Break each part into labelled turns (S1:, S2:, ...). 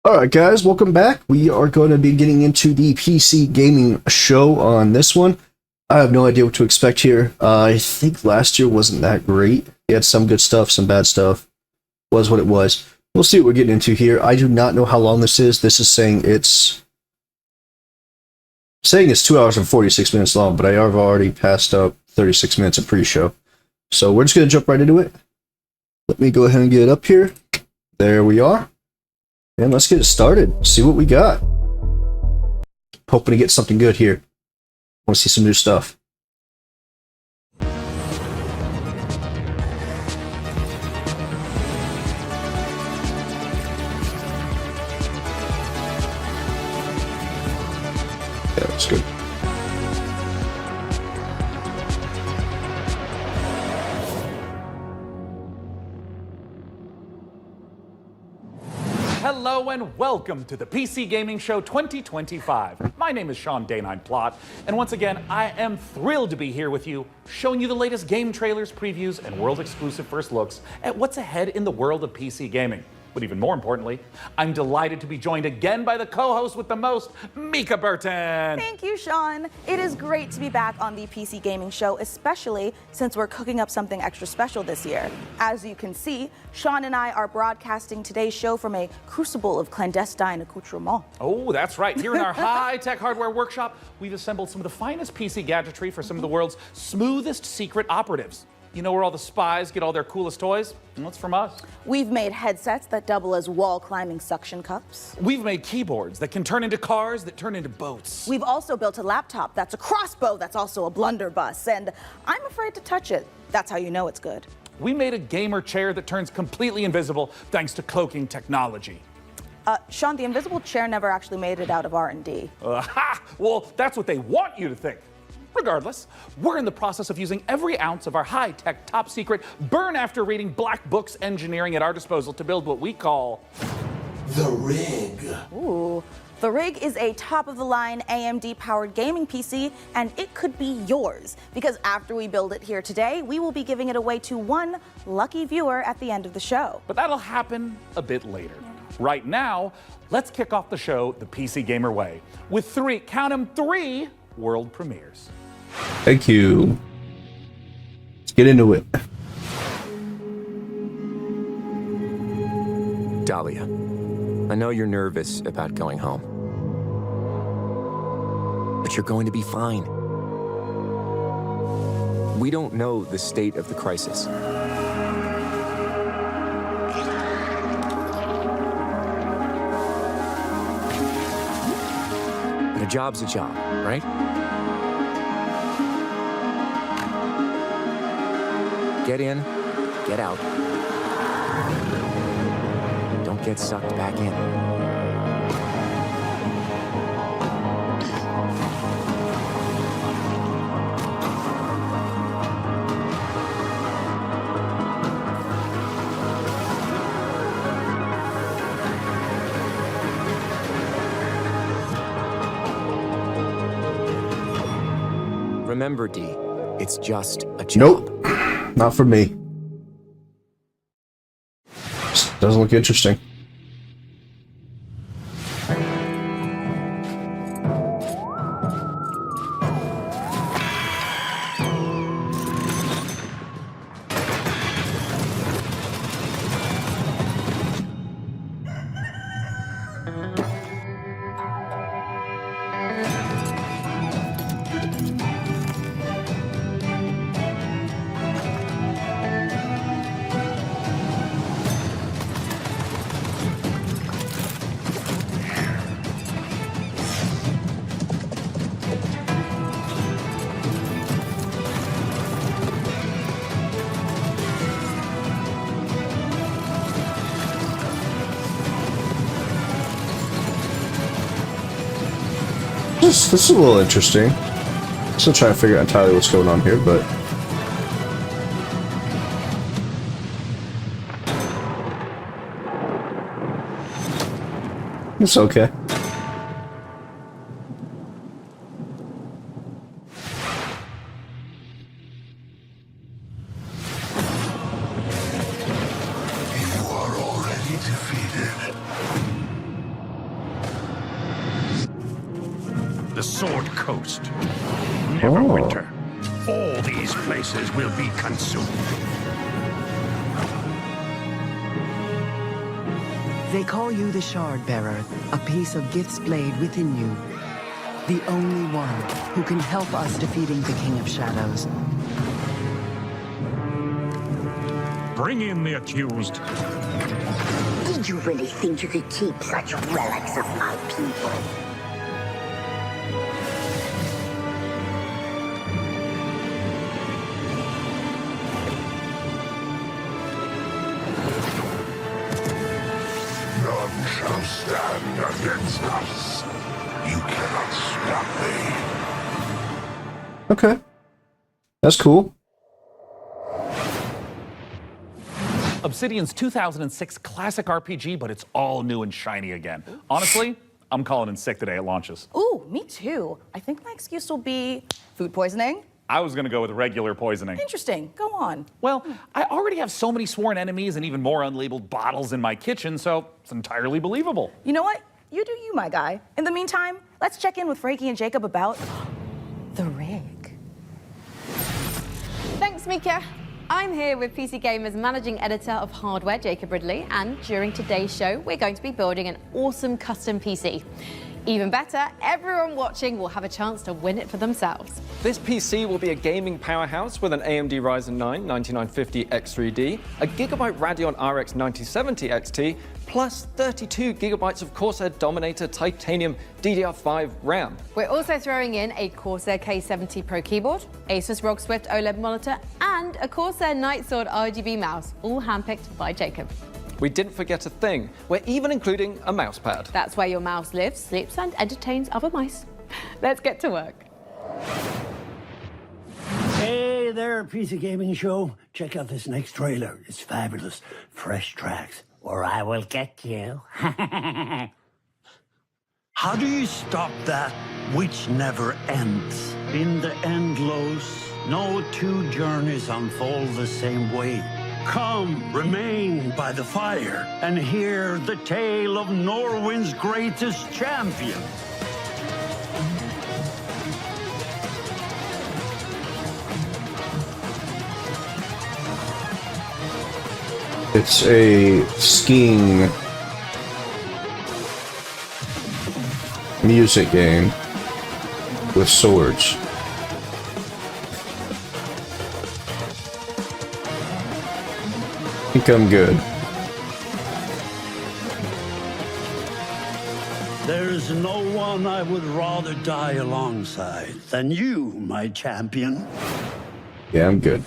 S1: Alright guys, welcome back. We are going to be getting into the PC gaming show on this one. I have no idea what to expect here. I think last year wasn't that great. It had some good stuff, some bad stuff. Was what it was. We'll see what we're getting into here. I do not know how long this is. This is saying it's 2 hours and 46 minutes long, but I have already passed up 36 minutes of pre-show. So we're just going to jump right into it. Let me go ahead and get it up here. There we are. And let's get it started. See what we got. Hoping to get something good here. Want to see some new stuff. Yeah, that's good.
S2: Hello and welcome to the PC Gaming Show 2025. My name is Sean Day9 Plot, and once again, I am thrilled to be here with you, showing you the latest game trailers, previews, and world-exclusive first looks at what's ahead in the world of PC gaming. But even more importantly, I'm delighted to be joined again by the co-host with the most, Mika Burton.
S3: Thank you, Sean. It is great to be back on the PC Gaming Show, especially since we're cooking up something extra special this year. As you can see, Sean and I are broadcasting today's show from a crucible of clandestine accoutrements.
S2: Oh, that's right. Here in our high-tech hardware workshop, we've assembled some of the finest PC gadgetry for some of the world's smoothest secret operatives. You know where all the spies get all their coolest toys? Well, it's from us.
S3: We've made headsets that double as wall-climbing suction cups.
S2: We've made keyboards that can turn into cars that turn into boats.
S3: We've also built a laptop that's a crossbow that's also a blunderbuss, and I'm afraid to touch it. That's how you know it's good.
S2: We made a gamer chair that turns completely invisible thanks to cloaking technology.
S3: Sean, the invisible chair never actually made it out of R&D.
S2: Well, that's what they want you to think. Regardless, we're in the process of using every ounce of our high-tech, top-secret, burn-after-reading black books engineering at our disposal to build what we call
S4: the Rig.
S3: Ooh. The Rig is a top-of-the-line AMD-powered gaming PC, and it could be yours. Because after we build it here today, we will be giving it away to one lucky viewer at the end of the show.
S2: But that'll happen a bit later. Right now, let's kick off the show the PC Gamer way with three world premieres.
S1: Thank you. Let's get into it.
S5: Dahlia, I know you're nervous about going home, but you're going to be fine. We don't know the state of the crisis. But a job's a job, right? Get in, get out. Don't get sucked back in. Remember, D, it's just a job.
S1: Nope. Not for me. Doesn't look interesting. This is a little interesting. Still trying to figure out entirely what's going on here, but it's okay.
S6: the Sword Coast. Neverwinter. All these places will be consumed.
S7: They call you the Shard Bearer, a piece of Gith's blade within you. The only one who can help us defeating the King of Shadows.
S6: Bring in the accused.
S8: Did you really think you could keep such relics of my people?
S4: None shall stand against us. You cannot stop me.
S1: Okay. That's cool.
S2: Obsidian's 2006 classic RPG, but it's all new and shiny again. Honestly, I'm calling in sick the day it launches.
S3: Ooh, me too. I think my excuse will be food poisoning.
S2: I was gonna go with regular poisoning.
S3: Interesting. Go on.
S2: Well, I already have so many sworn enemies and even more unlabeled bottles in my kitchen, so it's entirely believable.
S3: You know what? You do you, my guy. In the meantime, let's check in with Frankie and Jacob about the rig.
S9: Thanks, Mika. I'm here with PC Gamer's managing editor of hardware, Jacob Ridley, and during today's show, we're going to be building an awesome custom PC. Even better, everyone watching will have a chance to win it for themselves.
S10: This PC will be a gaming powerhouse with an AMD Ryzen 9 9950 X3D, a Gigabyte Radeon RX 9070 XT, plus 32 gigabytes of Corsair Dominator Titanium DDR5 RAM.
S9: We're also throwing in a Corsair K70 Pro keyboard, Asus ROG Swift OLED monitor, and a Corsair Nightsword RGB mouse, all handpicked by Jacob.
S10: We didn't forget a thing. We're even including a mouse pad.
S9: That's where your mouse lives, sleeps, and entertains other mice. Let's get to work.
S11: Hey there, PC Gaming Show. Check out this next trailer. It's fabulous. Fresh tracks, or I will get you. How do you stop that which never ends? In the endless, no two journeys unfold the same way. Come, remain by the fire, and hear the tale of Norwind's greatest champion.
S1: It's a skiing music game with swords. I think I'm good.
S11: There's no one I would rather die alongside than you, my champion.
S1: Yeah, I'm good.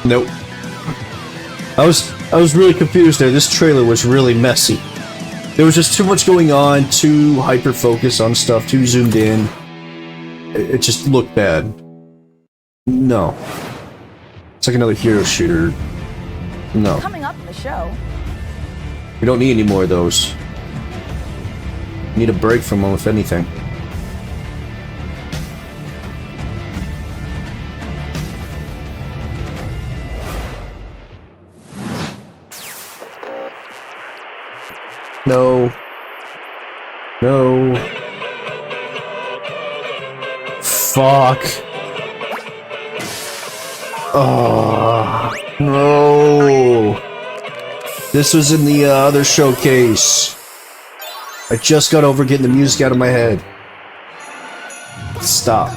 S1: Nope. I was really confused there. This trailer was really messy. There was just too much going on, too hyper focused on stuff, too zoomed in. It just looked bad. No. It's like another hero shooter. No.
S3: Coming up in the show.
S1: We don't need any more of those. Need a break from them, if anything. No. No. Fuck. Oh, no. This was in the other showcase. I just got over getting the music out of my head. Stop.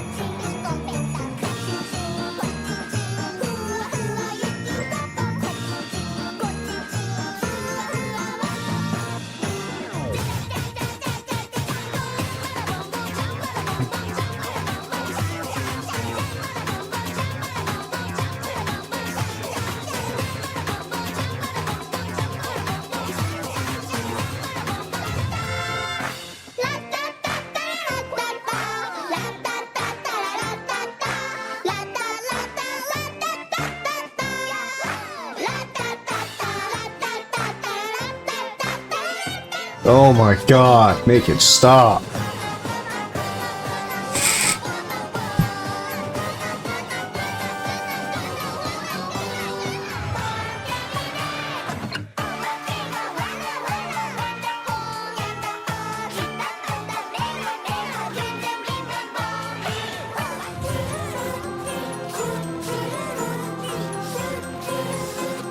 S1: Oh my god, make it stop.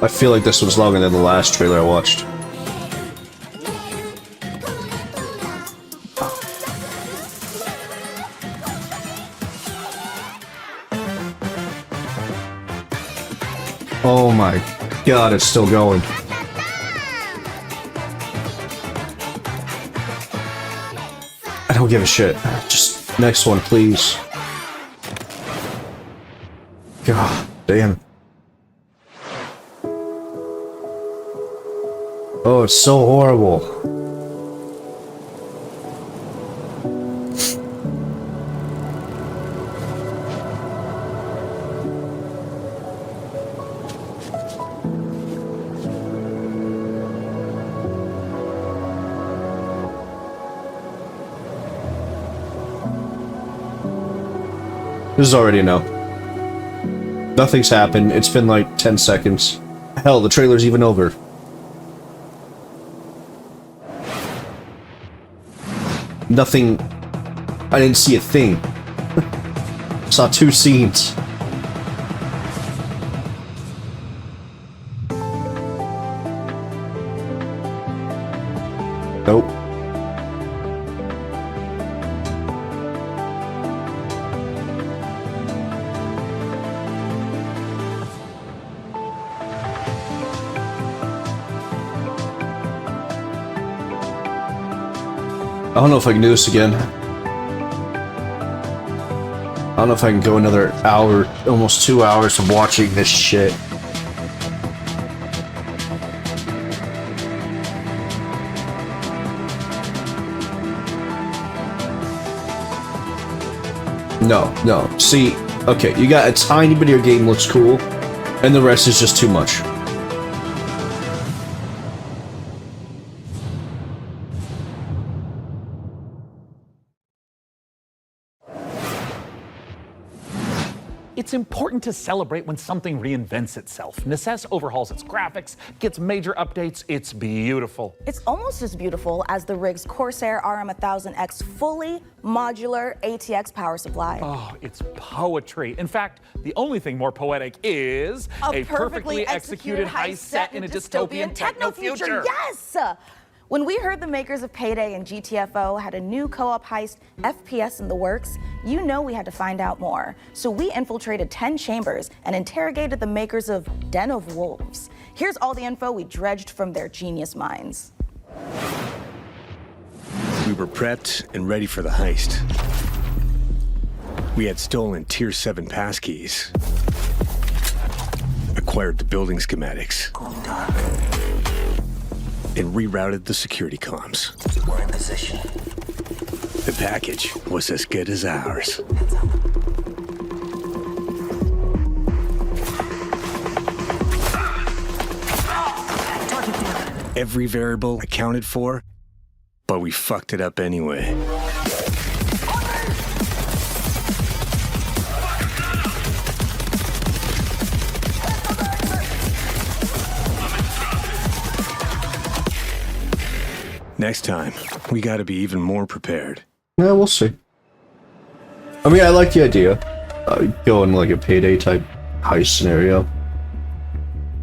S1: I feel like this was longer than the last trailer I watched. Oh my god, it's still going. I don't give a shit. Just next one, please. God damn. Oh, it's so horrible. This is already a no. Nothing's happened. It's been like 10 seconds. Hell, the trailer's even over. Nothing. I didn't see a thing. Saw 2 scenes. Nope. I don't know if I can do this again. I don't know if I can go another hour, almost 2 hours of watching this shit. No, no. See, okay, you got a tiny bit of your game looks cool, and the rest is just too much.
S2: It's important to celebrate when something reinvents itself. Necess overhauls its graphics, gets major updates. It's beautiful.
S3: It's almost as beautiful as the rig's Corsair RM1000X fully modular ATX power supply.
S2: Oh, it's poetry. In fact, the only thing more poetic is
S3: a perfectly executed heist set in a dystopian techno future. Yes! When we heard the makers of Payday and GTFO had a new co-op heist FPS in the works, you know we had to find out more. So we infiltrated 10 chambers and interrogated the makers of Den of Wolves. Here's all the info we dredged from their genius minds.
S12: We were prepped and ready for the heist. We had stolen Tier 7 passkeys, acquired the building schematics, and rerouted the security comms.
S13: We're in position.
S12: The package was as good as ours. Every variable accounted for, but we fucked it up anyway. Next time, we gotta be even more prepared.
S1: Yeah, we'll see. I mean, I like the idea. Going like a Payday type heist scenario.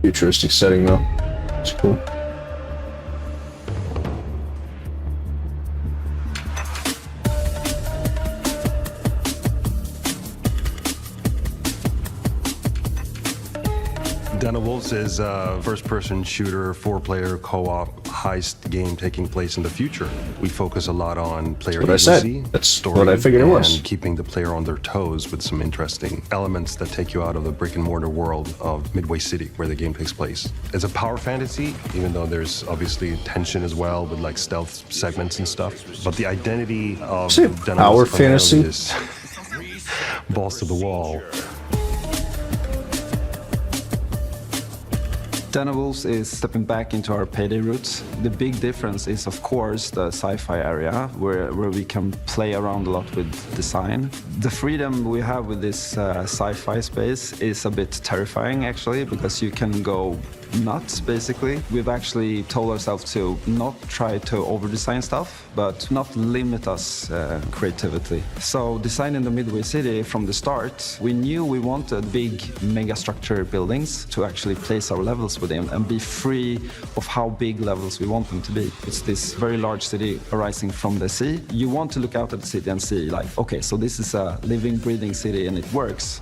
S1: Futuristic setting though. It's cool.
S14: Den of Wolves is a first-person shooter, 4-player co-op heist game taking place in the future. We focus a lot on player agency,
S1: That's
S14: story,
S1: what I figured it was.
S14: and keeping the player on their toes with some interesting elements that take you out of the brick-and-mortar world of Midway City, where the game takes place. It's a power fantasy, even though there's obviously tension as well with like stealth segments and stuff. But the identity of Den of
S1: power
S14: Wolves
S1: fantasy
S14: is balls to the wall.
S13: Den of Wolves is stepping back into our Payday roots. The big difference is, of course, the sci-fi area where we can play around a lot with design. The freedom we have with this sci-fi space is a bit terrifying, actually, because you can go nuts, basically. We've actually told ourselves to not try to over-design stuff, but not limit us creativity. So designing the Midway City from the start, we knew we wanted big megastructure buildings to actually place our levels within and be free of how big levels we want them to be. It's this very large city arising from the sea. You want to look out at the city and see, like, okay, so this is a living, breathing city and it works.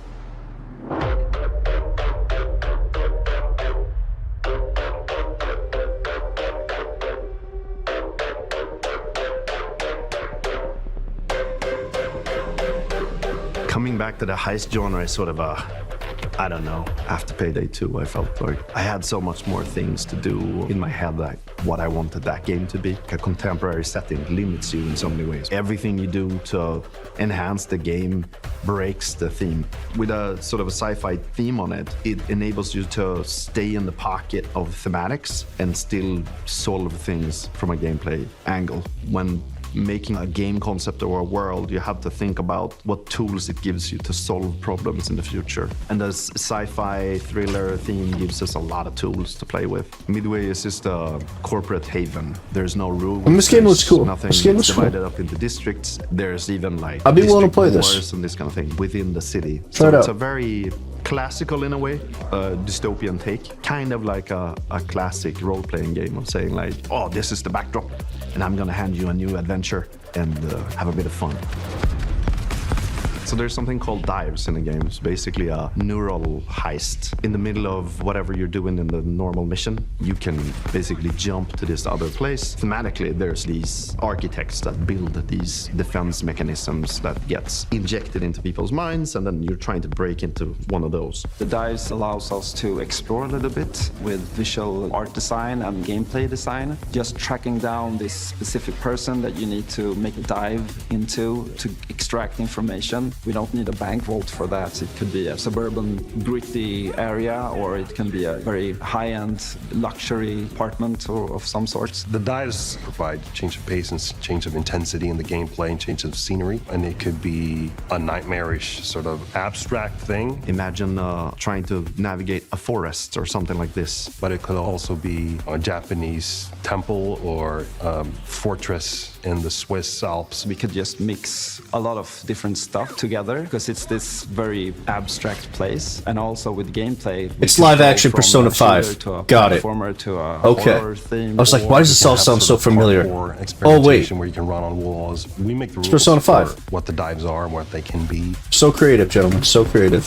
S15: Coming back to the heist genre is sort of a, I don't know, after Payday 2, I felt like I had so much more things to do in my head, like what I wanted that game to be. A contemporary setting limits you in so many ways. Everything you do to enhance the game breaks the theme. With a sort of a sci-fi theme on it, it enables you to stay in the pocket of thematics and still solve things from a gameplay angle. When making a game concept or a world, you have to think about what tools it gives you to solve problems in the future. And the sci-fi thriller theme gives us a lot of tools to play with. Midway is just a corporate haven. There's no rules.
S1: And this game looks cool.
S15: Nothing
S1: This game looks
S15: divided
S1: cool.
S15: up into districts. There's even like
S1: I'd be willing to
S15: district
S1: play this.
S15: wars and this kind of thing within the city.
S1: Try it
S15: So it's
S1: out.
S15: a very classical in a way, dystopian take, kind of like a classic role-playing game of saying like, oh, this is the backdrop and I'm gonna hand you a new adventure and have a bit of fun. So there's something called dives in the game. It's basically a neural heist. In the middle of whatever you're doing in the normal mission, you can basically jump to this other place. Thematically, there's these architects that build these defense mechanisms that gets injected into people's minds, and then you're trying to break into one of those.
S13: The dives allows us to explore a little bit with visual art design and gameplay design. Just tracking down this specific person that you need to make a dive into to extract information. We don't need a bank vault for that. It could be a suburban, gritty area, or it can be a very high-end luxury apartment or of some sort.
S14: The dives provide change of pace and change of intensity in the gameplay and change of scenery, and it could be a nightmarish sort of abstract thing.
S15: Imagine trying to navigate a forest or something like this.
S14: But it could also be a Japanese temple or fortress in the Swiss Alps.
S13: We could just mix a lot of different stuff together because it's this very abstract place, and also with gameplay.
S1: It's live action Persona 5. Got it. Okay. I was like, why does this all sound so familiar? Oh wait.
S14: Where you can run on walls. We make the rules
S1: Persona 5.
S14: for what the dives are and what they can be.
S1: So creative, gentlemen. So creative.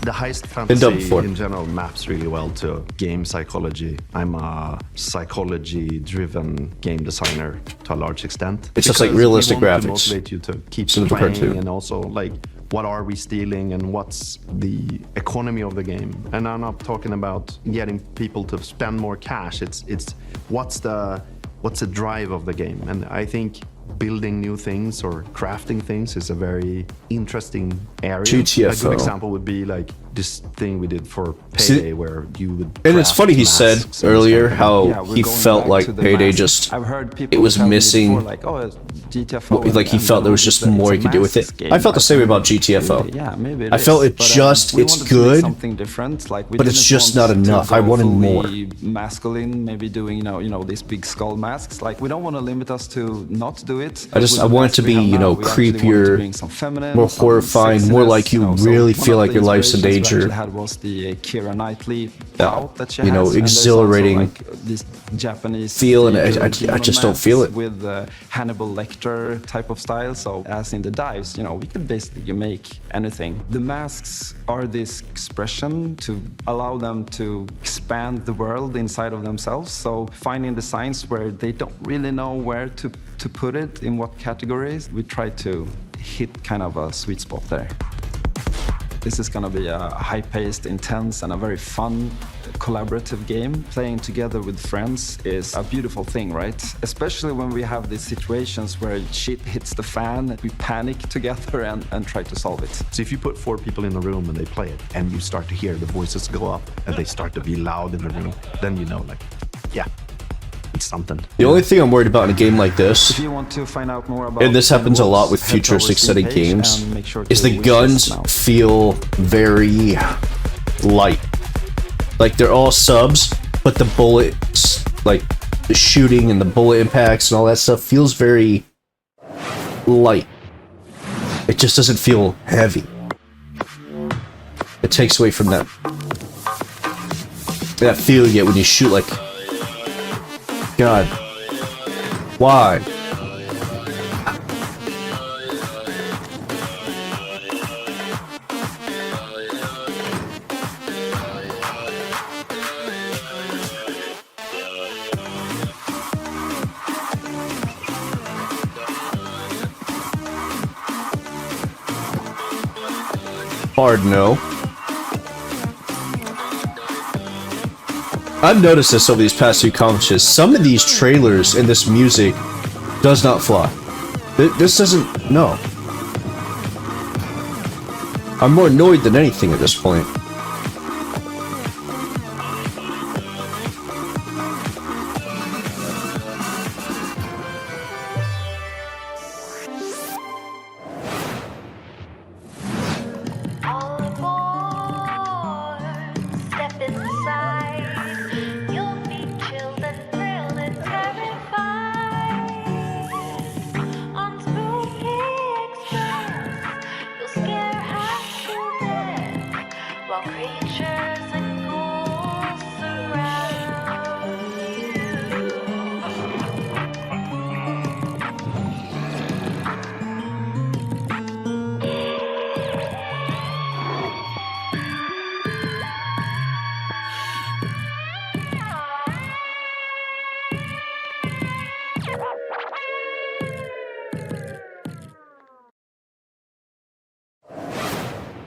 S15: The heist
S1: Been done
S15: fantasy
S1: before.
S15: in general maps really well to game psychology. I'm a psychology-driven game designer to a large extent.
S1: It's just like
S15: Because
S1: realistic
S15: we want to
S1: graphics.
S15: motivate you to keep
S1: Similar to
S15: playing,
S1: cartoon.
S15: and also like what are we stealing and what's the economy of the game. And I'm not talking about getting people to spend more cash. It's what's the drive of the game. And I think building new things or crafting things is a very interesting area.
S1: GTFO.
S15: A good example would be like this thing we did for
S1: See-
S15: Payday, where you would.
S1: And it's
S15: craft
S1: funny he
S15: masks
S1: said
S15: and
S1: earlier
S15: stuff.
S1: how
S13: Yeah, we're
S1: he
S13: going
S1: felt
S13: back
S1: like
S13: to the
S1: Payday
S13: masks.
S1: just
S13: I've heard people
S1: it was
S13: tell me
S1: missing
S13: before, like, oh, GTFO.
S1: like he felt there was just more he could do with it. I felt the same way about GTFO.
S13: Yeah, maybe
S1: I felt it
S13: but,
S1: just
S13: we
S1: it's
S13: wanted to make
S1: good,
S13: something different. Like, we
S1: but it's
S13: didn't
S1: just
S13: want
S1: not
S13: to
S1: enough.
S13: go
S1: I wanted more.
S13: fully masculine, maybe doing you know these big skull masks. Like, we don't want to limit us to not do it.
S1: I
S13: With
S1: want
S13: the
S1: it
S13: masks
S1: to
S13: we
S1: be,
S13: have
S1: you
S13: now,
S1: know,
S13: we actually wanted to
S1: creepier,
S13: bring some feminine,
S1: more
S13: some
S1: horrifying, more
S13: sexiness,
S1: like you
S13: know, so
S1: really
S13: one
S1: feel
S13: of
S1: like
S13: the
S1: your life's in
S13: inspirations we
S1: danger.
S13: actually had was the Keira Knightley pout that she
S1: you know,
S13: has, and there's
S1: exhilarating
S13: also, like, this Japanese
S1: feel, and
S13: figure
S1: I just don't feel it.
S13: with Hannibal Lecter type of style. So as in the dives, you know, we could basically make anything. The masks are this expression to allow them to expand the world inside of themselves. So finding designs where they don't really know where to put it, in what categories, we try to hit kind of a sweet spot there. This is gonna be a high-paced, intense, and a very fun, collaborative game. Playing together with friends is a beautiful thing, right? Especially when we have these situations where shit hits the fan, we panic together and try to solve it.
S15: So if you put 4 people in a room and they play it, and you start to hear the voices go up, and they start to be loud in the room, then you know, like, yeah, it's something.
S1: The only thing I'm worried about in a game like this,
S13: If you want to find out more about,
S1: and this happens a lot with
S13: head to our
S1: futuristic
S13: Steam
S1: setting
S13: page
S1: games,
S13: and make sure
S1: is
S13: to
S1: the
S13: wish
S1: guns
S13: list now.
S1: feel very light. Like they're all subs, but the bullets, like the shooting and the bullet impacts and all that stuff feels very light. It just doesn't feel heavy. It takes away from that feel you get when you shoot. Like, God, why? Hard no. I've noticed this over these past few conferences. Some of these trailers and this music does not fly. This doesn't. No. I'm more annoyed than anything at this point.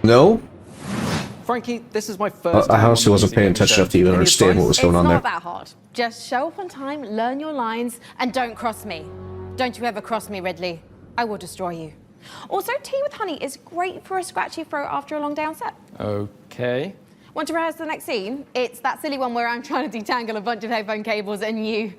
S1: No?
S10: Frankie, this is my first
S1: I
S10: time
S1: honestly
S10: on
S1: wasn't
S10: the
S1: paying
S10: PC Gaming
S1: attention
S10: Show.
S1: enough to even
S10: Any
S1: understand
S10: advice?
S1: what was going on
S9: It's
S1: there.
S9: not that hard. Just show up on time, learn your lines, and don't cross me. Don't you ever cross me, Ridley. I will destroy you. Also, tea with honey is great for a scratchy throat after a long day on set.
S10: Okay.
S9: Want to rehearse the next scene? It's that silly one where I'm trying to detangle a bunch of headphone cables and you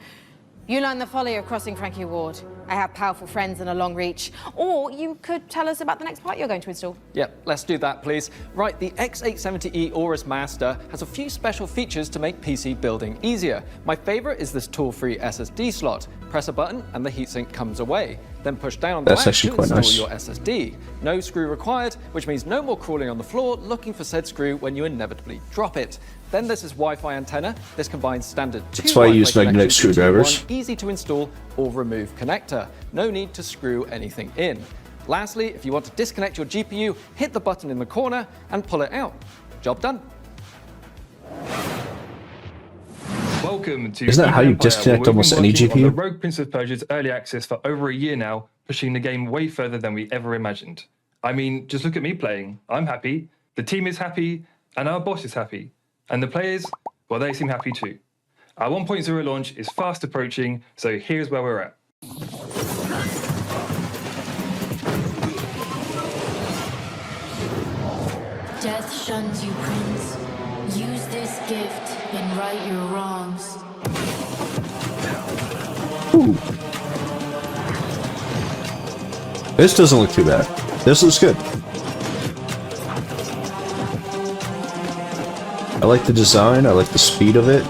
S9: learn the folly of crossing Frankie Ward. I have powerful friends and a long reach. Or you could tell us about the next part you're going to install.
S10: Yep, let's do that, please. Right, the X870E Aorus Master has a few special features to make PC building easier. My favorite is this tool-free SSD slot. Press a button and the heatsink comes away. Then push down the
S1: That's
S10: latch
S1: actually
S10: to
S1: quite
S10: install
S1: nice.
S10: your SSD. No screw required, which means no more crawling on the floor looking for said screw when you inevitably drop it. Then there's this Wi-Fi antenna. This combines standard
S1: That's why I use
S10: Wi-Fi
S1: magnetic
S10: connections into
S1: screwdrivers.
S10: one easy to install or remove connector. No need to screw anything in. Lastly, if you want to disconnect your GPU, hit the button in the corner and pull it out. Job done.
S16: Welcome to
S1: Isn't that how you
S16: Empire,
S1: disconnect
S16: where we've
S1: almost
S16: been
S1: any
S16: working on the
S1: GPU?
S16: Rogue Prince of Persia's early access for over a year now, pushing the game way further than we ever imagined. I mean, just look at me playing. I'm happy, the team is happy, and our boss is happy. And the players, well, they seem happy too. Our 1.0 launch is fast approaching, so here's where we're at.
S17: Death shuns you, Prince. Use this gift and right your wrongs.
S1: Ooh. This doesn't look too bad. This looks good. I like the design, I like the speed of it.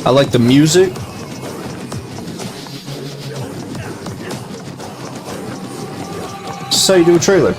S1: I like the music. This is how you do a trailer.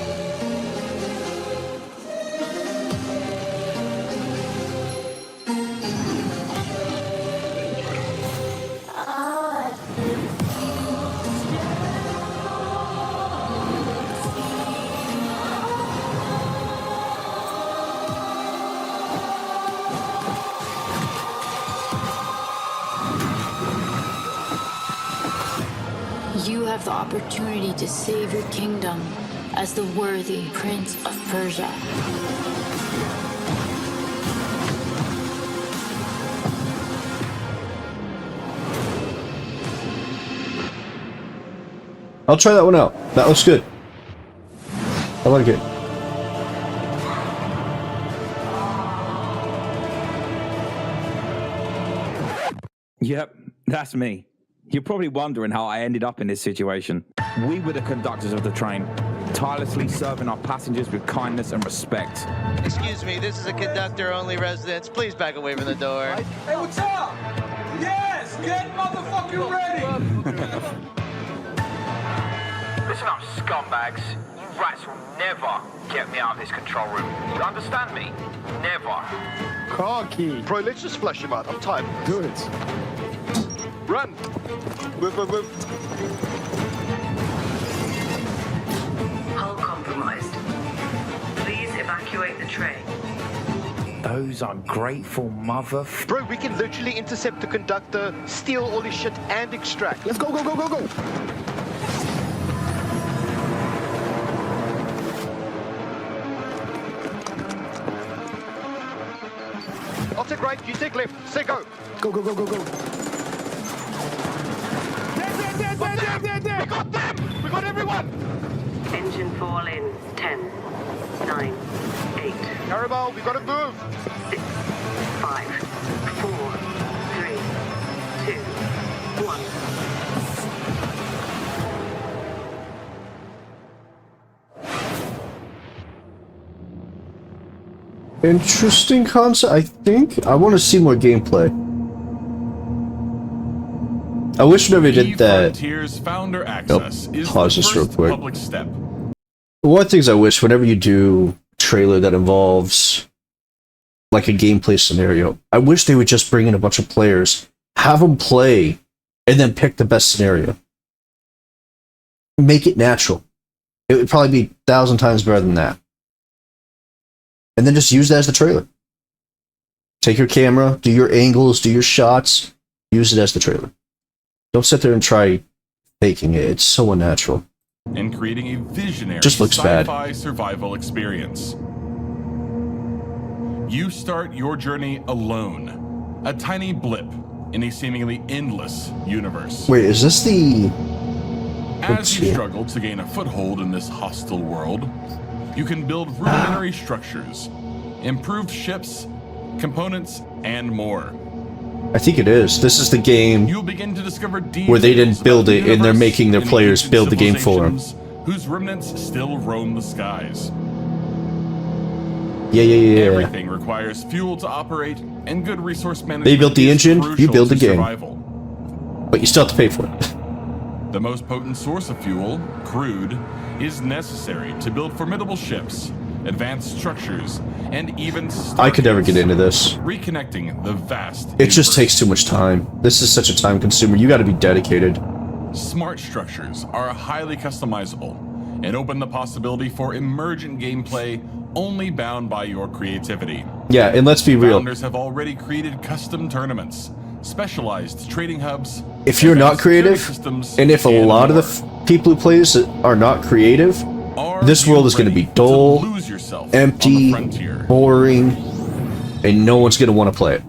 S17: the opportunity to save your kingdom as the worthy Prince of Persia.
S1: I'll try that one out. That looks good. I like it.
S18: Yep, that's me. You're probably wondering how I ended up in this situation. We were the conductors of the train, tirelessly serving our passengers with kindness and respect.
S19: Excuse me, this is a conductor-only residence. Please back away from the door.
S20: Hey, what's up? Yes, get motherfucking ready!
S21: Listen up, scumbags. You rats will never get me out of this control room. You understand me? Never.
S22: Car key. Bro, let's just flush him out. I'm tired. Do it. Run. Move.
S23: Hull compromised. Please evacuate the train.
S18: Those ungrateful mother...
S22: Bro, we can literally intercept the conductor, steal all his shit, and extract. Let's go. I'll take right, you take left. Say go. Go. There. We got them! We got everyone!
S23: Engine fall in 10, 9, 8.
S22: Carabao, we gotta move!
S23: 6, 5, 4, 3, 2, 1.
S1: Interesting concept, I think. I want to see more gameplay. I wish we never did that.
S24: Frontiers founder access is
S1: Pause
S24: the
S1: this real
S24: first
S1: quick.
S24: public step.
S1: One of the things I wish, whenever you do a trailer that involves like a gameplay scenario, I wish they would just bring in a bunch of players, have them play, and then pick the best scenario. Make it natural. It would probably be 1,000 times better than that. And then just use that as the trailer. Take your camera, do your angles, do your shots, use it as the trailer. Don't sit there and try faking it. It's so unnatural.
S24: And creating a visionary
S1: Just looks bad.
S24: sci-fi survival experience. You start your journey alone, a tiny blip in a seemingly endless universe.
S1: Wait, is this the...
S24: As you struggle to gain a foothold in this hostile world, you can build rudimentary structures, improved ships, components, and more.
S1: I think it is. This is the game
S24: You'll begin to discover
S1: where they didn't
S24: details
S1: build
S24: about
S1: it
S24: the
S1: and they're
S24: universe
S1: making their
S24: and
S1: players
S24: ancient
S1: build the game for them.
S24: civilizations whose remnants still roam the skies.
S1: Yeah.
S24: Everything requires fuel to operate, and good resource management.
S1: They built the
S24: is
S1: engine, you
S24: crucial
S1: build the
S24: to
S1: game.
S24: survival.
S1: But you still have to pay for it.
S24: The most potent source of fuel, crude, is necessary to build formidable ships, advanced structures, and even
S1: I could never get into this.
S24: reconnecting the vast
S1: It just takes too much time. This is such a time consumer. You got to be dedicated.
S24: Smart structures are highly customizable and open the possibility for emergent gameplay only bound by your creativity.
S1: Yeah, and let's be real.
S24: Founders have already created custom tournaments, specialized trading hubs.
S1: If you're not
S24: advanced security
S1: creative,
S24: systems,
S1: and if a
S24: and
S1: lot of
S24: more.
S1: the people who play this are not creative, this world is going to be dull, empty, boring, and no one's going to want to play it.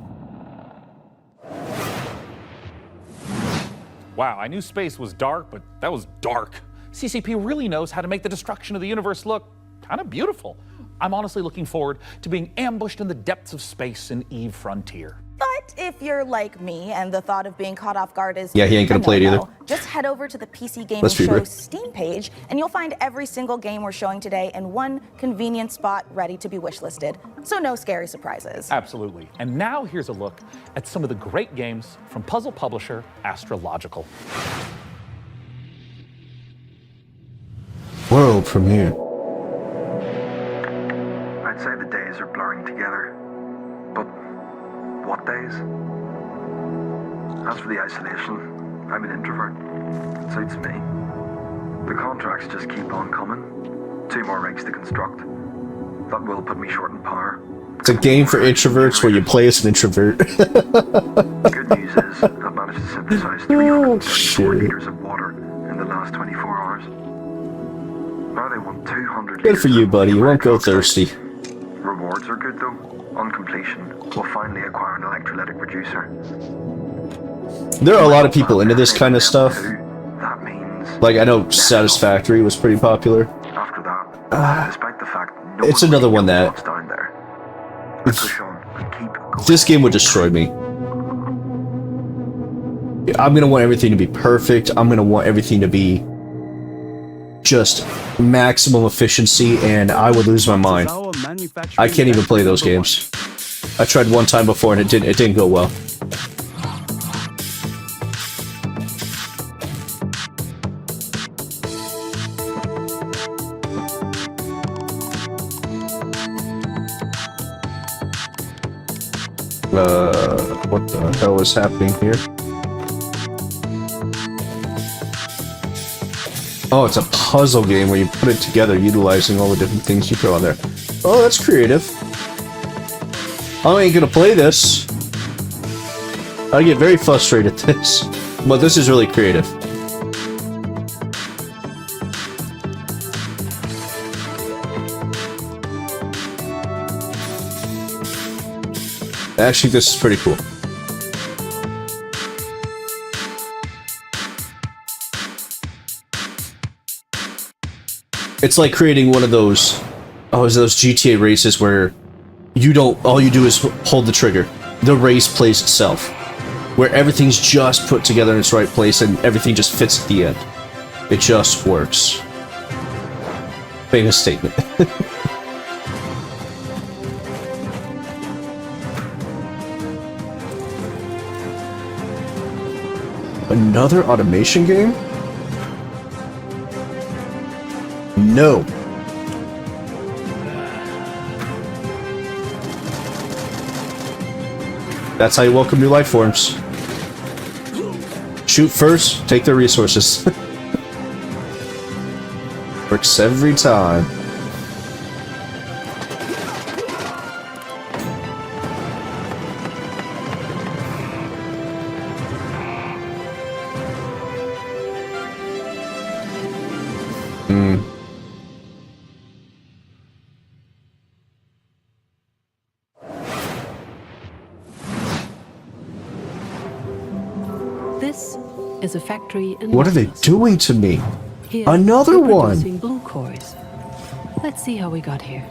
S2: Wow, I knew space was dark, but that was dark. CCP really knows how to make the destruction of the universe look kind of beautiful. I'm honestly looking forward to being ambushed in the depths of space in Eve Frontier.
S3: But if you're like me and the thought of being caught off guard is
S1: Yeah, he ain't gonna
S3: a
S1: play it
S3: no-no,
S1: either.
S3: just head over to the PC Gaming
S1: Let's be real.
S3: Show Steam page and you'll find every single game we're showing today in one convenient spot ready to be wishlisted. So no scary surprises.
S2: Absolutely. And now here's a look at some of the great games from puzzle publisher Astrological.
S1: World premiere.
S25: I'd say the days are blurring together. But what days? As for the isolation, I'm an introvert. It suits me. The contracts just keep on coming. 2 more rigs to construct. That will put me short in power.
S1: It's a game for introverts where you play as an introvert.
S25: Good news is I've managed to synthesize 334 liters of water in the last 24 I want 200
S1: Good for
S25: litres
S1: you,
S25: of
S1: buddy. You won't go
S25: electrolyte.
S1: thirsty.
S25: Rewards are good though. On completion, we'll finally acquire an electrolytic producer.
S1: There are a lot of people into this kind of stuff.
S25: That means
S1: Like, I know Satisfactory was pretty popular.
S25: after that, despite the fact no
S1: It's
S25: one
S1: another
S25: really
S1: one
S25: knows
S1: that-
S25: what's down there, I push on and keep going.
S1: This game would destroy me. I'm gonna want everything to be perfect. I'm gonna want everything to be just maximum efficiency, and I would lose my mind. I can't even play those games. I tried one time before and it didn't go well. What the hell is happening here? Oh, it's a puzzle game where you put it together utilizing all the different things you throw on there. Oh, that's creative. I ain't gonna play this. I get very frustrated at this. But this is really creative. Actually, this is pretty cool. It's like creating one of those, those GTA races where all you do is hold the trigger. The race plays itself. Where everything's just put together in its right place and everything just fits at the end. It just works. Famous statement. Another automation game? No. That's how you welcome new life forms. Shoot first, take their resources. Works every time.
S4: This is a factory in
S1: What are they doing to me?
S4: Here,
S1: Another
S4: we're
S1: one!
S4: producing blue cores. Let's see how we got here.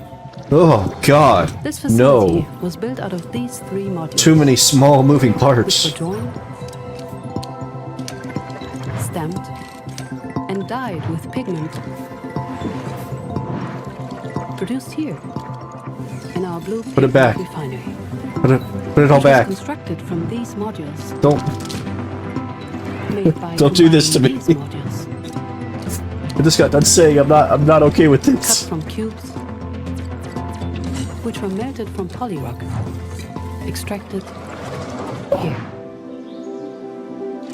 S1: Oh god.
S4: This facility
S1: No.
S4: was built out of these three modules.
S1: Too many small moving
S4: Which
S1: parts.
S4: were joined, stamped, and dyed with pigment. Produced here in our blue
S1: Put it back.
S4: refinery.
S1: Put it all
S4: Which was
S1: back.
S4: constructed from these modules.
S1: Don't
S4: Made by
S1: don't do this to me.
S4: combining these modules.
S1: I just got done saying I'm not okay with
S4: Cut
S1: this.
S4: from cubes, which were melted from polyrock, extracted here.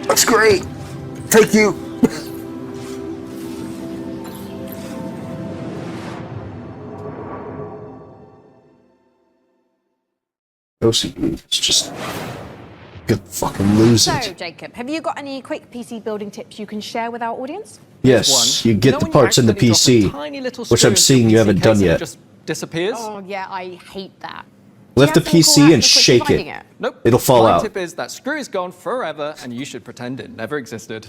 S1: That's great. Thank you. OCD. It's just you fucking lose
S9: So,
S1: it.
S9: Jacob, have you got any quick PC building tips you can share with our audience?
S1: Yes, you get the
S10: Knowing you
S1: parts in the
S10: accidentally drop a
S1: PC,
S10: tiny little
S1: which
S10: screw
S1: I'm
S10: into
S1: seeing
S10: the
S1: you
S10: PC
S1: haven't done
S10: case and it
S1: yet.
S10: just disappears.
S9: Oh, yeah, I hate that.
S1: Lift
S9: Do
S1: the
S9: you have some cool
S1: PC and
S9: hacks for
S1: shake
S9: finding
S1: it.
S10: Nope.
S1: It'll fall
S10: My
S1: out.
S10: tip is that screw is gone forever and you should pretend it never existed.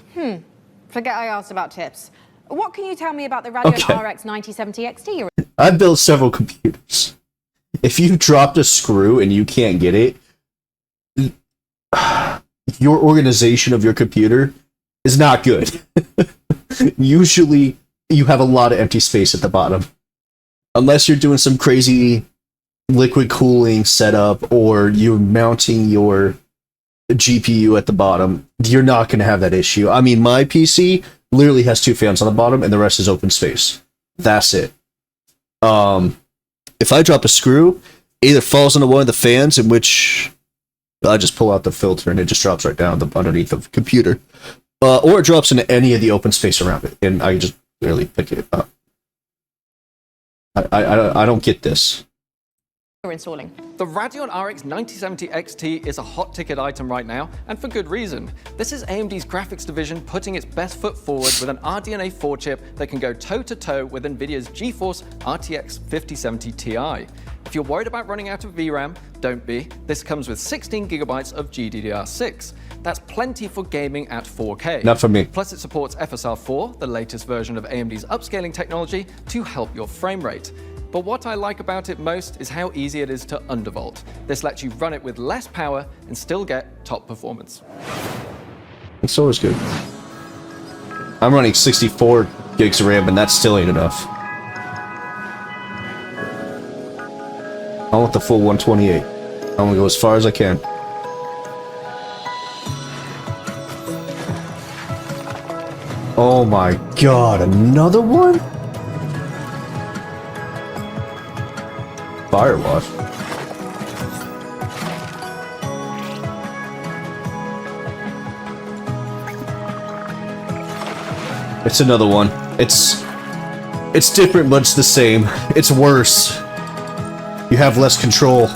S9: Forget I asked about tips. What can you tell me about the Radeon
S1: Okay.
S9: RX 9070 XT?
S1: I've built several computers. If you dropped a screw and you can't get it, your organization of your computer is not good. Usually, you have a lot of empty space at the bottom. Unless you're doing some crazy liquid cooling setup or you're mounting your GPU at the bottom, you're not going to have that issue. I mean, my PC literally has 2 fans on the bottom and the rest is open space. That's it. If I drop a screw, it either falls into one of the fans, in which I just pull out the filter and it just drops right down underneath the computer, or it drops into any of the open space around it, and I just barely pick it up. I don't get this.
S9: we're installing.
S10: The Radeon RX 9070 XT is a hot ticket item right now, and for good reason. This is AMD's graphics division putting its best foot forward with an RDNA 4 chip that can go toe-to-toe with NVIDIA's GeForce RTX 5070 Ti. If you're worried about running out of VRAM, don't be. This comes with 16 gigabytes of GDDR6. That's plenty for gaming at 4K.
S1: Not for me.
S10: Plus it supports FSR4, the latest version of AMD's upscaling technology, to help your frame rate. But what I like about it most is how easy it is to undervolt. This lets you run it with less power and still get top performance.
S1: It's always good. I'm running 64 gigs of RAM, and that still ain't enough. I want the full 128. I want to go as far as I can. Oh my god, another one? Firewatch. It's another one. It's different, but it's the same. It's worse. You have less control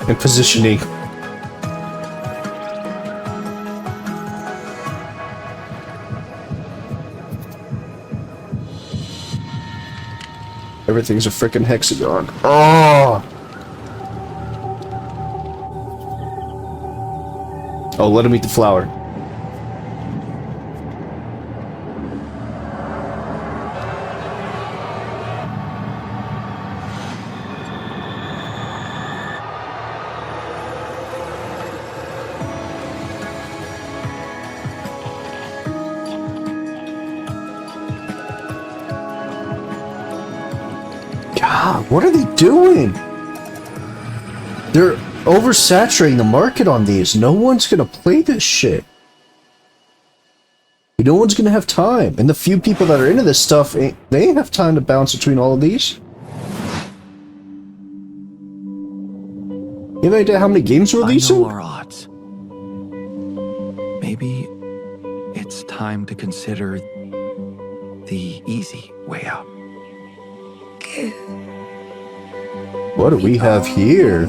S1: and positioning. Everything's a freaking hexagon. Oh! Oh, let him eat the flower. God, what are they doing? They're oversaturating the market on these. No one's gonna play this shit. No one's gonna have time. And the few people that are into this stuff, they ain't have time to bounce between all of these. You have any idea how many games we're releasing?
S5: I know our odds. Maybe it's time to consider the easy way out.
S1: What do we have here?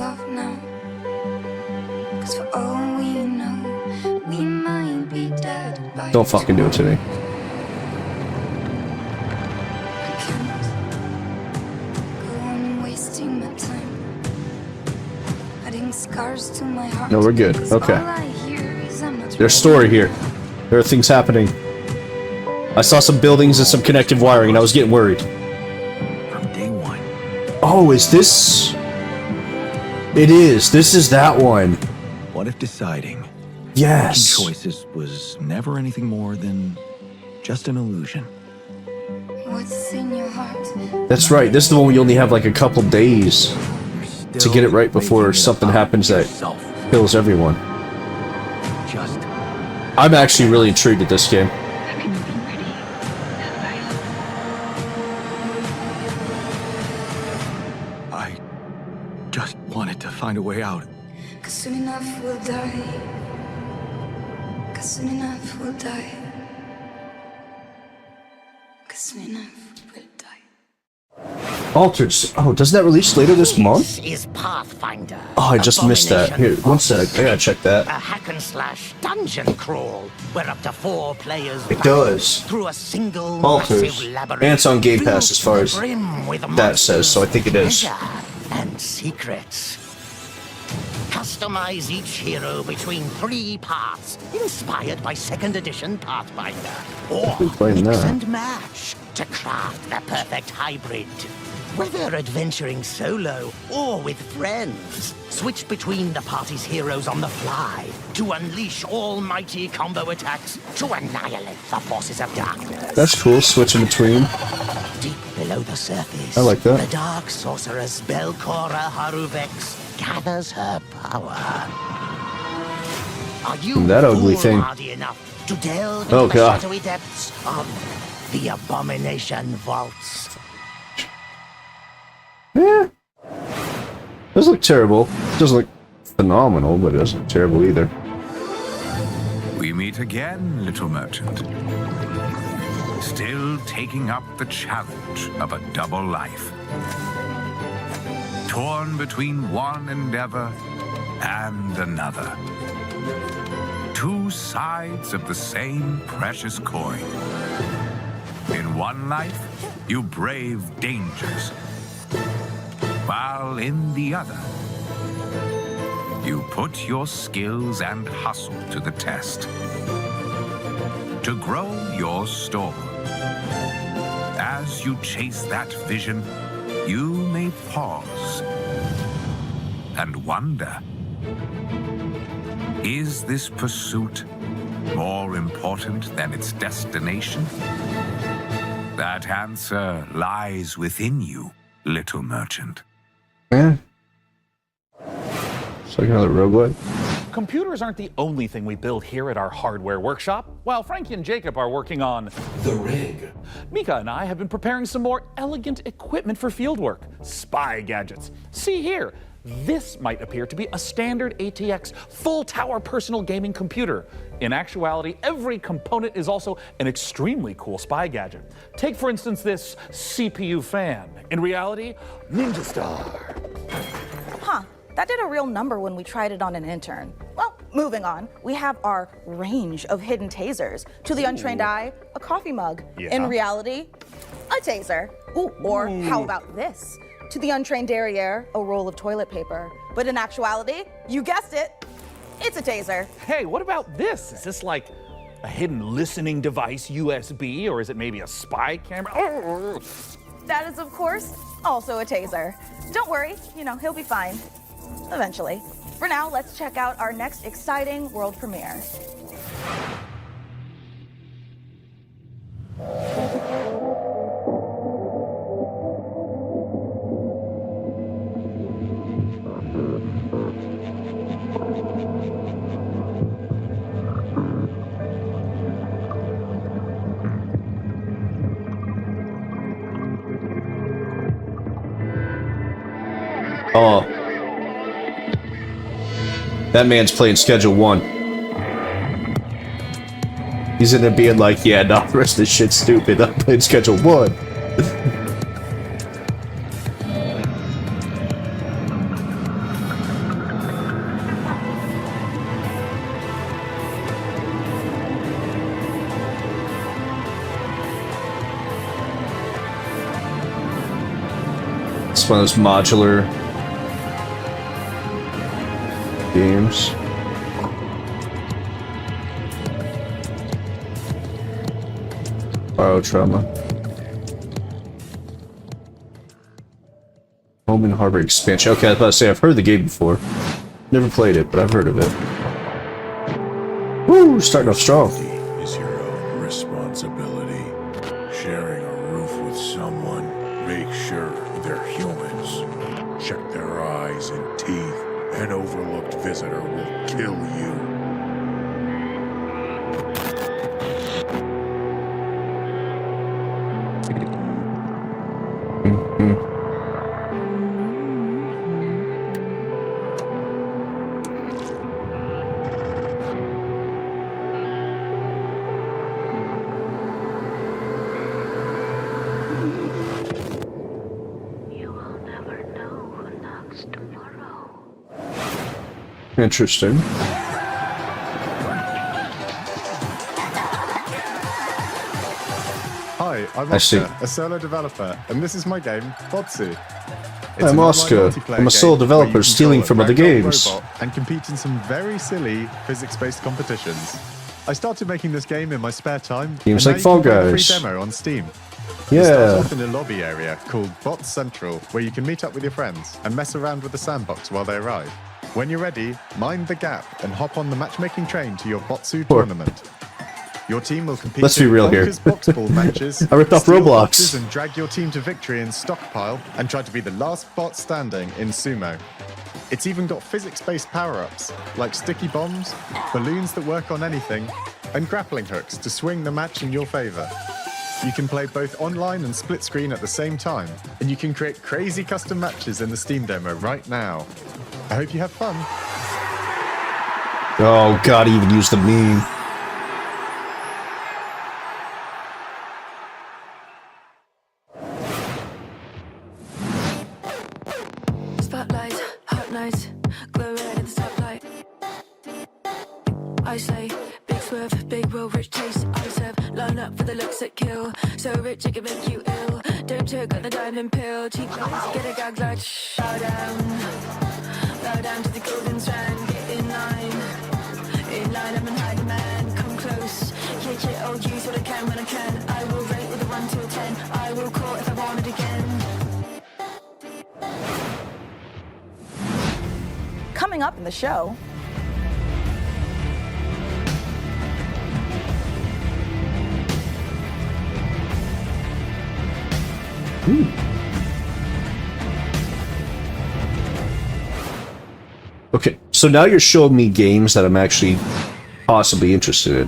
S1: Don't fucking do it to me. No, we're good. Okay. There's story here. There are things happening. I saw some buildings and some connective wiring, and I was getting worried. Oh, is this? It is. This is that one.
S5: What if deciding?
S1: Yes.
S5: Making choices was never anything more than just an illusion.
S17: What's in your heart?
S1: That's right. This is the one where you only have like a couple days to get it right before something happens that kills everyone. I'm actually really intrigued at this game.
S5: I just wanted to find a way out.
S17: 'Cause soon enough we'll die. 'Cause soon enough we'll die. 'Cause soon enough we'll die.
S1: Altered. Oh, doesn't that release later this month?
S6: This is Pathfinder.
S1: Oh, I just missed that. Here, one sec. I gotta check that.
S6: A hack and slash dungeon crawl where up to 4 players
S1: It does.
S6: through a single
S1: Alters.
S6: massive labyrinth.
S1: And it's on Game Pass as far as
S6: brim with
S1: that says, so I think it is.
S6: treasure and secrets. Customize each hero between 3 paths, inspired by 2nd edition Pathfinder. Or
S1: been playing
S6: mix
S1: that.
S6: and match to craft the perfect hybrid. Whether adventuring solo or with friends, switch between the party's heroes on the fly to unleash almighty combo attacks to annihilate the forces of darkness.
S1: That's cool. Switching between.
S6: Deep below the surface,
S1: I like that.
S6: the dark sorceress Belcora Haruvex gathers her power. Are you
S1: That ugly thing.
S6: foolhardy enough to delve
S1: Oh,
S6: into the
S1: God.
S6: shadowy depths of the Abomination Vaults?
S1: Yeah. Doesn't look terrible. Doesn't look phenomenal, but it doesn't look terrible either.
S7: We meet again, little merchant. Still taking up the challenge of a double life. torn between one endeavor and another. Two sides of the same precious coin. In one life, you brave dangers, while in the other, you put your skills and hustle to the test to grow your store. As you chase that vision, you may pause and wonder, is this pursuit more important than its destination? That answer lies within you, little merchant.
S1: Yeah. It's like another roguelike.
S2: Computers aren't the only thing we build here at our hardware workshop. While Frankie and Jacob are working on the rig, Mika and I have been preparing some more elegant equipment for fieldwork, spy gadgets. See here, this might appear to be a standard ATX full-tower personal gaming computer. In actuality, every component is also an extremely cool spy gadget. Take, for instance, this CPU fan. In reality, Ninja Star.
S3: Huh, that did a real number when we tried it on an intern. Well, moving on, we have our range of hidden tasers. To the untrained eye, a coffee mug.
S2: Yeah.
S3: In reality, a taser. Ooh, or how about this? To the untrained derriere, a roll of toilet paper. But in actuality, you guessed it, it's a taser.
S2: Hey, what about this? Is this like a hidden listening device, USB, or is it maybe a spy camera?
S3: That is, of course, also a taser. Don't worry, he'll be fine. Eventually. For now, let's check out our next exciting world premiere.
S1: Oh. That man's playing Schedule 1. He's in there being like, yeah, no, the rest of this shit's stupid. I'm playing Schedule 1. It's one of those modular games. Borrow Trauma. Home and Harbor expansion. Okay, I was about to say, I've heard the game before. Never played it, but I've heard of it. Woo! Starting off strong.
S8: Is your own responsibility. Sharing a roof with someone, make sure they're humans. Check their eyes and teeth. An overlooked visitor will kill you.
S1: Interesting.
S11: Hi, I'm
S1: I see.
S11: Oscar, a solo developer, and this is my game, Botsu.
S1: I'm Oscar. I'm a solo developer stealing from other games.
S11: And compete in some very silly physics-based competitions. I started making this game in my spare time.
S1: Games
S11: and
S1: like
S11: now you
S1: Fall
S11: can play a
S1: Guys.
S11: free demo on Steam.
S1: Yeah.
S11: It starts off in a lobby area called Bots Central, where you can meet up with your friends and mess around with the sandbox while they arrive. When you're ready, mind the gap and hop on the matchmaking train to your Botsu tournament. Your team will compete
S1: Let's be
S11: in
S1: real here.
S11: bonkers boxball matches.
S1: I ripped off
S11: steal
S1: Roblox.
S11: boxes and drag your team to victory in Stockpile and try to be the last bot standing in Sumo. It's even got physics-based power-ups like sticky bombs, balloons that work on anything, and grappling hooks to swing the match in your favor. You can play both online and split screen at the same time, and you can create crazy custom matches in the Steam demo right now. I hope you have fun.
S1: Oh god, he even used the meme.
S12: spotlight, hot nights, glow red at the stoplight. I say, big swerve, big will, rich taste, I serve. Line up for the looks that kill. So rich it can make you ill. Don't choke on the diamond pill. Cheap lies, get a gag like shh. Bow down to the golden strand. Get in line, I'm in high demand. Come close, yeah, I'll use what I can when I can. I will rate with a 1 to a 10. I will call if I want it again.
S3: Coming up in the show.
S1: Ooh. Okay, so now you're showing me games that I'm actually possibly interested in.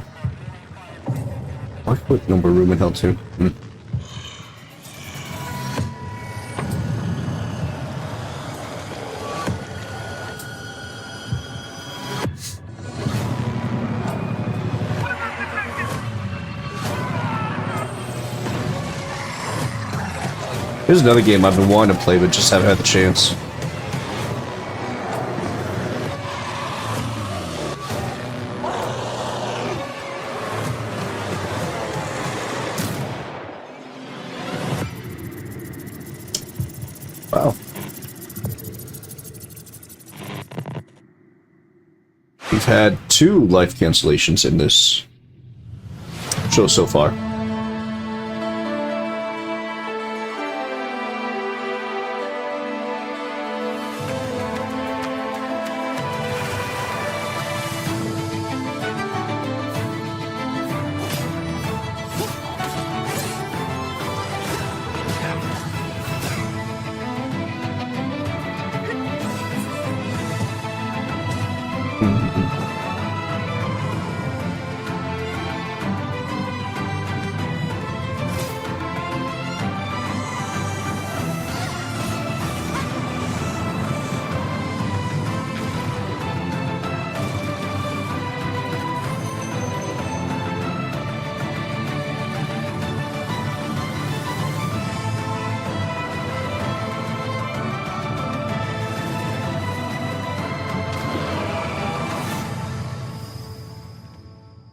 S1: Why put number room in hell too? Here's another game I've been wanting to play, but just haven't had the chance. Wow. We've had 2 life cancellations in this show so far.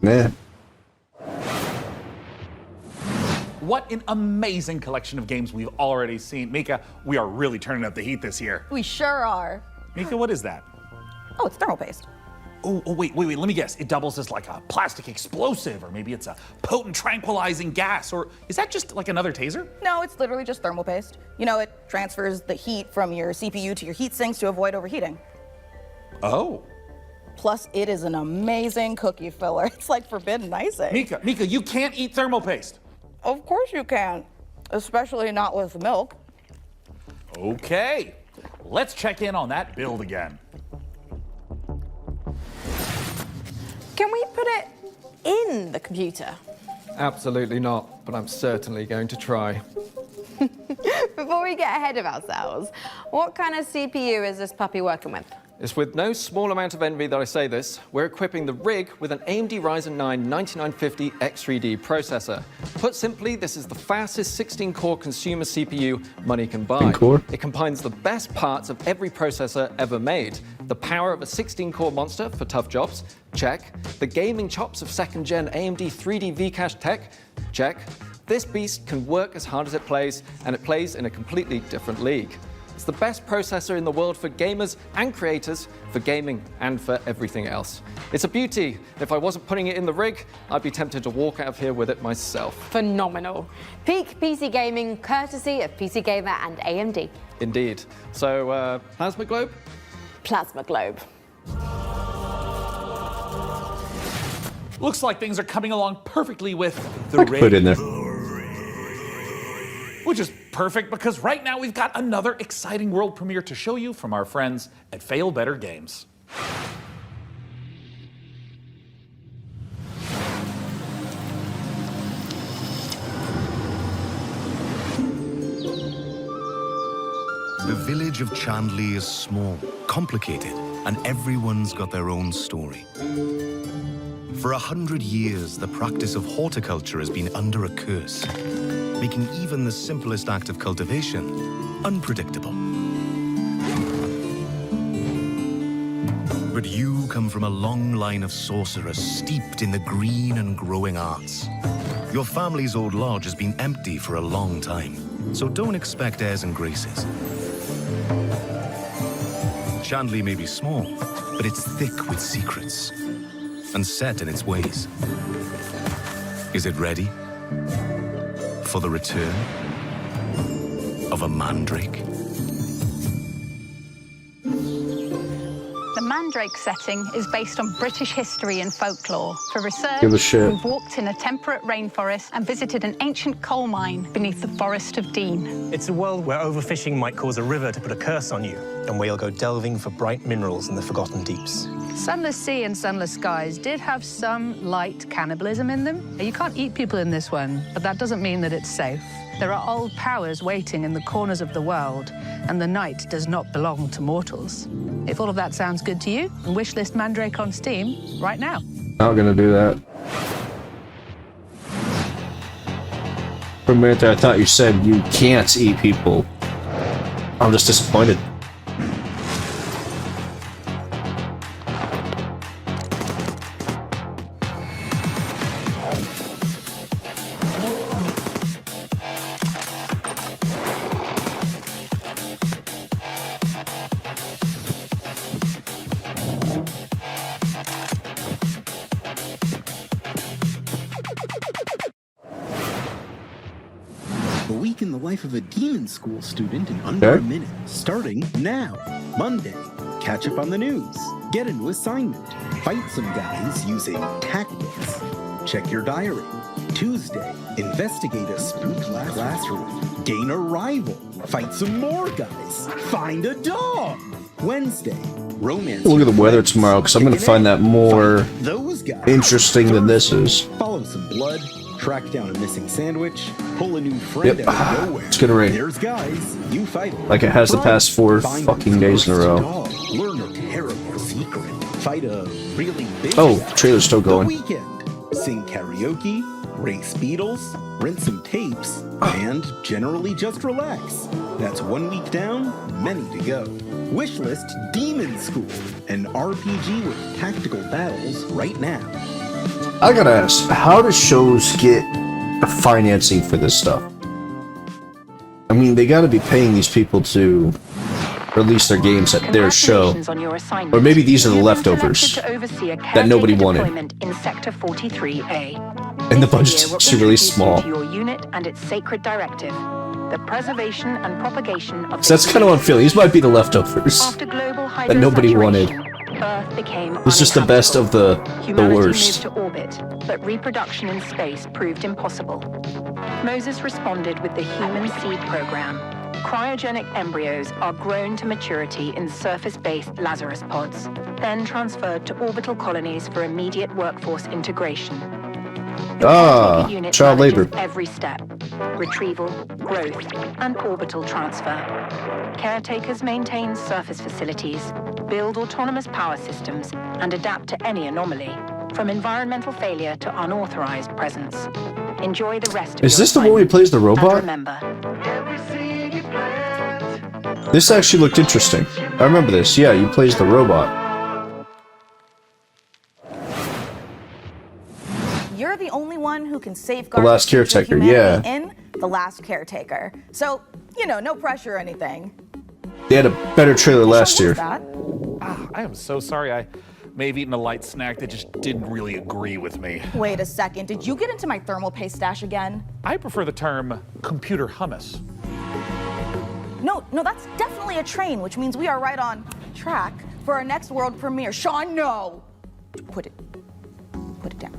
S1: Man.
S2: What an amazing collection of games we've already seen. Mika, we are really turning up the heat this year.
S3: We sure are.
S2: Mika, what is that?
S3: Oh, it's thermal paste.
S2: Oh, wait, let me guess. It doubles as like a plastic explosive, or maybe it's a potent tranquilizing gas, or is that just like another taser?
S3: No, it's literally just thermal paste. You know, it transfers the heat from your CPU to your heat sinks to avoid overheating.
S2: Oh.
S3: Plus, it is an amazing cookie filler. It's like forbidden icing.
S2: Mika, you can't eat thermal paste.
S3: Of course you can, especially not with milk.
S2: Okay, let's check in on that build again.
S9: Can we put it in the computer?
S10: Absolutely not, but I'm certainly going to try.
S9: Before we get ahead of ourselves, what kind of CPU is this puppy working with?
S10: It's with no small amount of envy that I say this. We're equipping the rig with an AMD Ryzen 9 9950 X3D processor. Put simply, this is the fastest 16-core consumer CPU money can buy. It combines the best parts of every processor ever made. The power of a 16-core monster for tough jobs, check. The gaming chops of second-gen AMD 3D V-Cache tech, check. This beast can work as hard as it plays, and it plays in a completely different league. It's the best processor in the world for gamers and creators, for gaming and for everything else. It's a beauty. If I wasn't putting it in the rig, I'd be tempted to walk out of here with it myself.
S9: Phenomenal. Peak PC gaming, courtesy of PC Gamer and AMD.
S10: Indeed. So, Plasma Globe?
S9: Plasma Globe.
S2: Looks like things are coming along perfectly with the rig.
S1: Put it in there.
S2: Which is perfect because right now we've got another exciting world premiere to show you from our friends at Fail Better Games.
S13: The village of Chandley is small, complicated, and everyone's got their own story. For 100 years, the practice of horticulture has been under a curse, making even the simplest act of cultivation unpredictable. But you come from a long line of sorcerers steeped in the green and growing arts. Your family's old lodge has been empty for a long time, so don't expect airs and graces. Chandley may be small, but it's thick with secrets and set in its ways. Is it ready for the return of a mandrake?
S14: The Mandrake setting is based on British history and folklore. For research,
S1: Give a shit.
S14: we've walked in a temperate rainforest and visited an ancient coal mine beneath the Forest of Dean.
S15: It's a world where overfishing might cause a river to put a curse on you, and where you'll go delving for bright minerals in the forgotten deeps.
S4: Sunless Sea and Sunless Skies did have some light cannibalism in them. You can't eat people in this one, but that doesn't mean that it's safe. There are old powers waiting in the corners of the world, and the night does not belong to mortals. If all of that sounds good to you, wishlist Mandrake on Steam right now.
S1: Not gonna do that. For a minute there, I thought you said you can't eat people. I'm just disappointed.
S16: A week in the life of a demon school student in under a minute. Starting now. Monday, catch up on the news. Get a new assignment. Fight some guys using tactics. Check your diary. Tuesday, investigate a spooky classroom. Gain a rival. Fight some more guys. Find a dog. Wednesday, romance.
S1: Look at the weather tomorrow, because I'm gonna find that more
S16: those guys.
S1: interesting than this is.
S16: Follow some blood. Track down a missing sandwich, pull a new friend
S1: Yep.
S16: out of nowhere.
S1: It's gonna rain.
S16: There's guys, you fight them.
S1: Like it has the past 4 fucking days in a row.
S16: Dog. Learn a terrible secret. Fight a really big
S1: Oh,
S16: guy.
S1: trailer's still
S16: The
S1: going.
S16: weekend. Sing karaoke, race Beatles, rent some tapes, and generally just relax. That's 1 week down, many to go. Wishlist Demon School, an RPG with tactical battles right now.
S1: I gotta ask, how do shows get financing for this stuff? I mean, they gotta be paying these people to release their games at their show.
S14: Congratulations on your assignment.
S1: Or maybe these are the
S14: You've been
S1: leftovers
S14: selected to oversee a
S1: that nobody
S14: caretaker
S1: wanted.
S14: deployment in Sector 43A.
S1: And the
S14: This
S1: budget's
S14: year will
S1: actually really
S14: introduce you
S1: small.
S14: to your unit and its sacred directive, the preservation and propagation of
S1: So that's kind of what I'm feeling. These might be the leftovers
S14: After global
S1: that nobody wanted.
S14: Earth became
S1: It's just the best of the
S14: Humanity
S1: worst.
S14: moved to orbit, but reproduction in space proved impossible. Moses responded with the Human Seed Program. Cryogenic embryos are grown to maturity in surface-based Lazarus pods, then transferred to orbital colonies for immediate workforce integration.
S1: Ah,
S14: The unit
S1: child
S14: manages
S1: labor.
S14: every step: retrieval, growth, and orbital transfer. Caretakers maintain surface facilities, build autonomous power systems, and adapt to any anomaly, from environmental failure to unauthorized presence. Enjoy the rest of
S1: Is
S14: your
S1: this the one where he plays the
S14: And
S1: robot?
S14: remember,
S1: This actually looked interesting. I remember this. Yeah, he plays the robot.
S3: You're the only one who can safguard
S1: The Last
S3: future
S1: Caretaker,
S3: humanity
S1: yeah.
S3: in The Last Caretaker. So, you know, no pressure or anything.
S1: They had a better trailer last year.
S3: That?
S2: I am so sorry. I may have eaten a light snack that just didn't really agree with me.
S3: Wait a second. Did you get into my thermal paste stash again?
S2: I prefer the term computer hummus.
S3: No, that's definitely a train, which means we are right on track for our next world premiere. Sean, no! Put it down.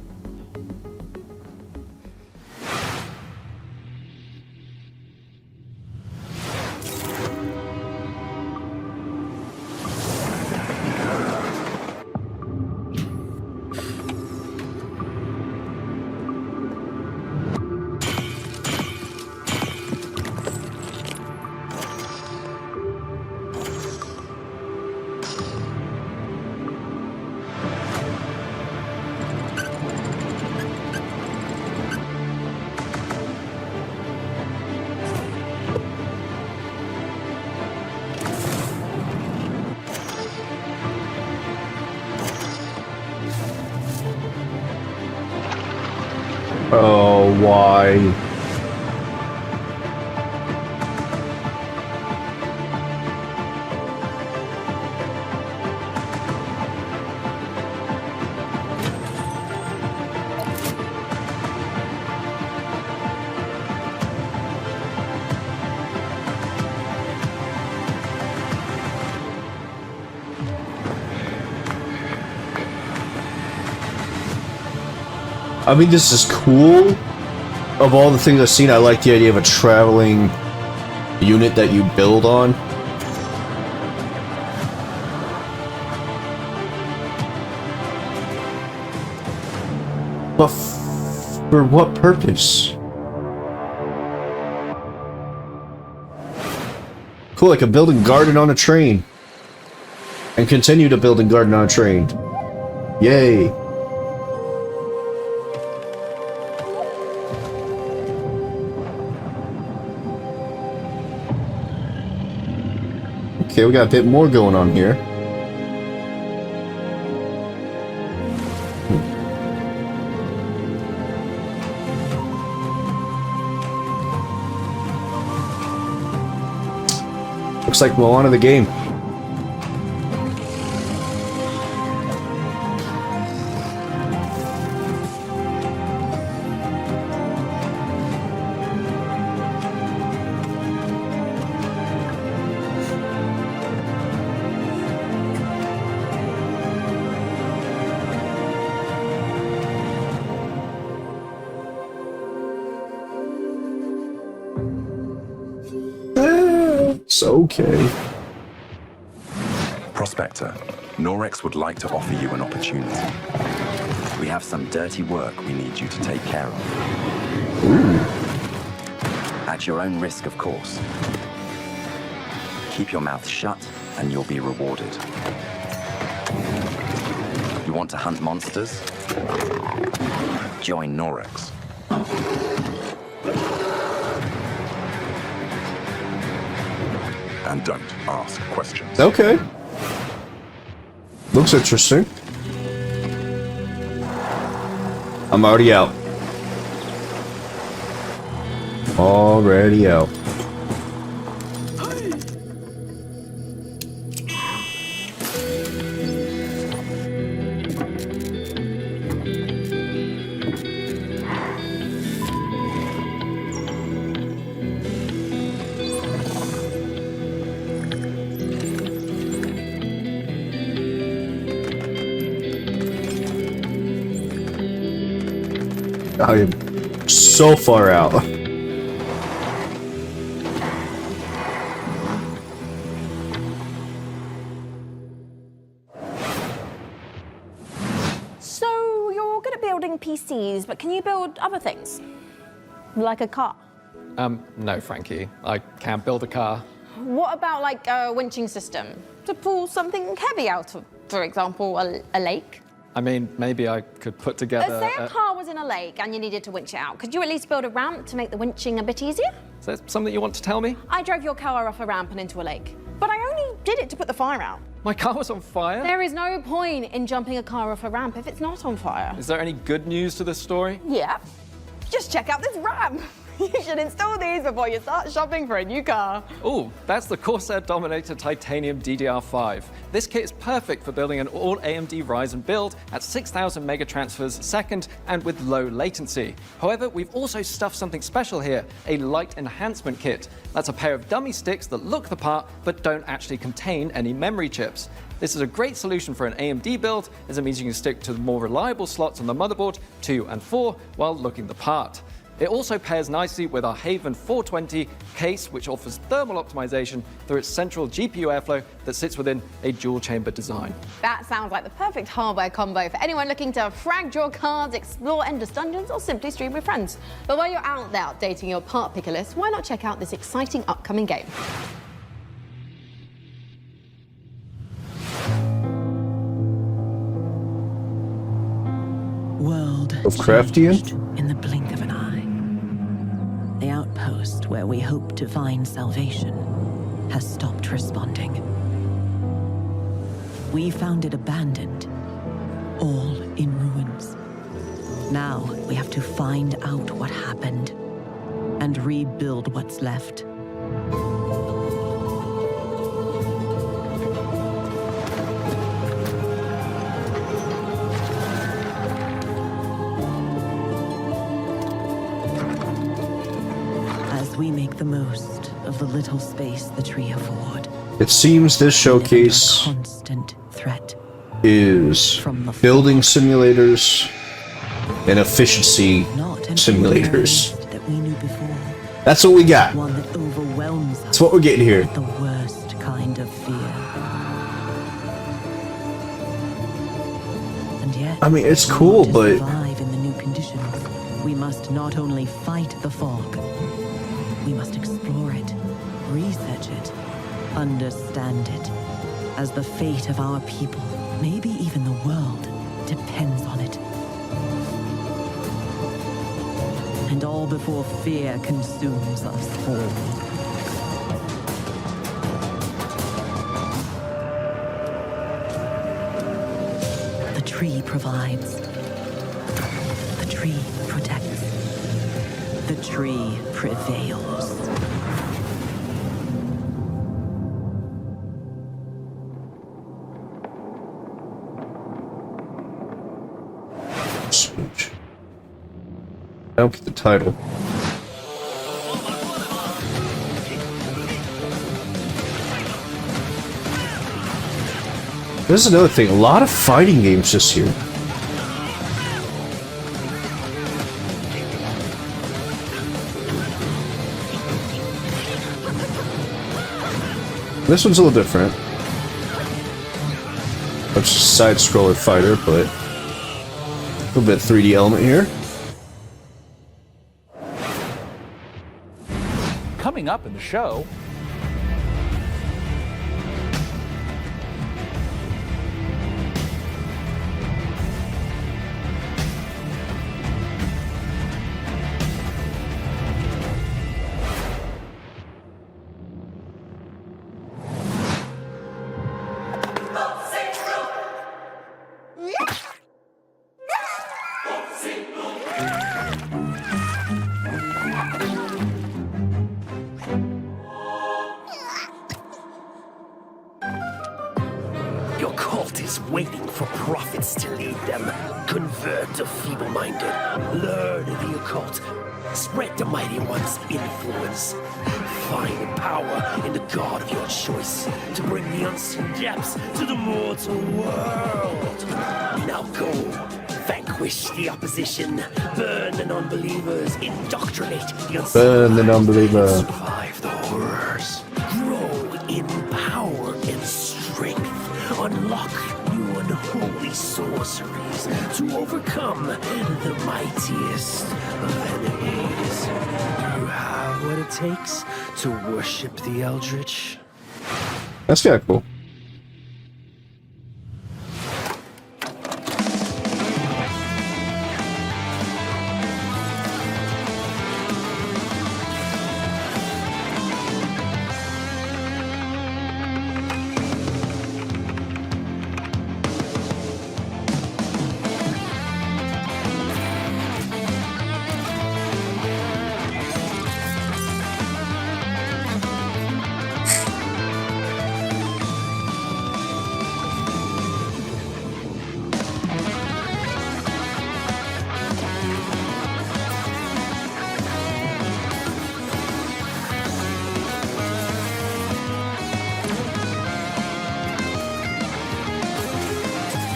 S1: why. I mean, this is cool. Of all the things I've seen, I like the idea of a traveling unit that you build on. But for what purpose? Cool, I can build a garden on a train. And continue to build a garden on a train. Yay. Okay, we got a bit more going on here. Looks like Moana the game. It's okay.
S18: Prospector, Norex would like to offer you an opportunity. We have some dirty work we need you to take care of.
S1: Ooh.
S18: At your own risk, of course. Keep your mouth shut and you'll be rewarded. You want to hunt monsters? Join Norex.
S8: And don't ask questions.
S1: Okay. Looks interesting. I'm already out. Already out. I am so far out.
S9: So, you're good at building PCs, but can you build other things? Like a car?
S10: No, Frankie. I can't build a car.
S9: What about like a winching system? To pull something heavy out of, for example, a lake?
S10: I mean, maybe I could put together...
S9: Say a car was in a lake and you needed to winch it out. Could you at least build a ramp to make the winching a bit easier?
S10: Is that something you want to tell me?
S9: I drove your car off a ramp and into a lake. But I only did it to put the fire out.
S10: My car was on fire?
S9: There is no point in jumping a car off a ramp if it's not on fire.
S10: Is there any good news to this story?
S9: Yeah. Just check out this ramp. You should install these before you start shopping for a new car.
S10: Oh, that's the Corsair Dominator Titanium DDR5. This kit is perfect for building an all AMD Ryzen build at 6,000 mega transfers a second and with low latency. However, we've also stuffed something special here, a light enhancement kit. That's a pair of dummy sticks that look the part but don't actually contain any memory chips. This is a great solution for an AMD build, as it means you can stick to the more reliable slots on the motherboard 2 and 4 while looking the part. It also pairs nicely with our Haven 420 case, which offers thermal optimization through its central GPU airflow that sits within a dual-chamber design.
S9: That sounds like the perfect hardware combo for anyone looking to frag draw cards, explore endless dungeons, or simply stream with friends. But while you're out there updating your part picker list, why not check out this exciting upcoming game?
S19: World
S1: Of Craftian?
S19: in the blink of an eye. The outpost where we hope to find salvation has stopped responding. We found it abandoned, all in ruins. Now we have to find out what happened and rebuild what's left. As we make the most of the little space the tree afford.
S1: It seems this showcase
S19: Constant threat
S1: is building simulators and efficiency simulators.
S19: That we knew before.
S1: That's what we got.
S19: One that overwhelms us.
S1: That's what we're getting here.
S19: The worst kind of fear. And yet,
S1: I mean, it's cool,
S19: to
S1: but
S19: survive in the new conditions, we must not only fight the fog, we must explore it, research it, understand it, as the fate of our people, maybe even the world, depends on it. And all before fear consumes us all. The tree provides. The tree protects. The tree prevails.
S1: Sweet. I don't get the title. This is another thing. A lot of fighting games this year. This one's a little different. It's a side-scroller fighter, but a little bit 3D element here.
S2: Coming up in the show,
S6: Your cult is waiting for prophets to lead them. Convert the feeble-minded. Learn the occult. Spread the mighty one's influence. Find power in the god of your choice to bring the unseen depths to the mortal world. Now go. Vanquish the opposition. Burn the non-believers. Indoctrinate the unseen.
S1: Burn the non-believer.
S6: Survive the horrors. Grow in power and strength. Unlock new unholy sorceries to overcome the mightiest of enemies. You have what it takes to worship the Eldritch.
S1: That's kind of cool.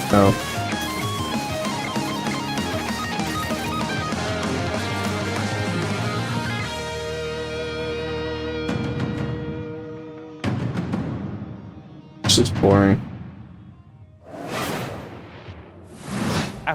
S1: No. This is boring.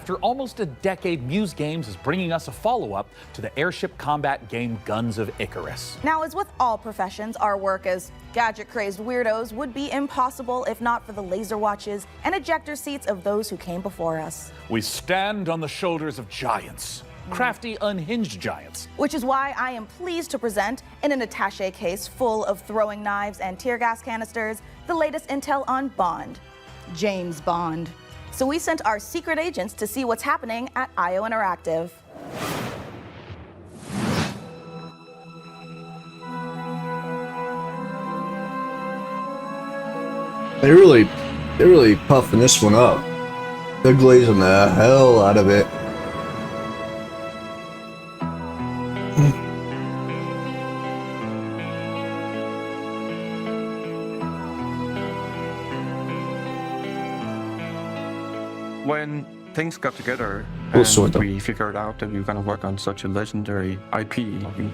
S2: after almost a decade, Muse Games is bringing us a follow-up to the airship combat game Guns of Icarus.
S3: Now, as with all professions, our work as gadget-crazed weirdos would be impossible if not for the laser watches and ejector seats of those who came before us.
S2: We stand on the shoulders of giants, crafty, unhinged giants.
S3: Which is why I am pleased to present, in an attaché case full of throwing knives and tear gas canisters, the latest intel on Bond. James Bond. So we sent our secret agents to see what's happening at IO Interactive.
S1: They're really puffing this one up. They're glazing the hell out of it.
S20: When things got together
S1: Also,
S20: and we figured out that we were going to work on such a legendary IP,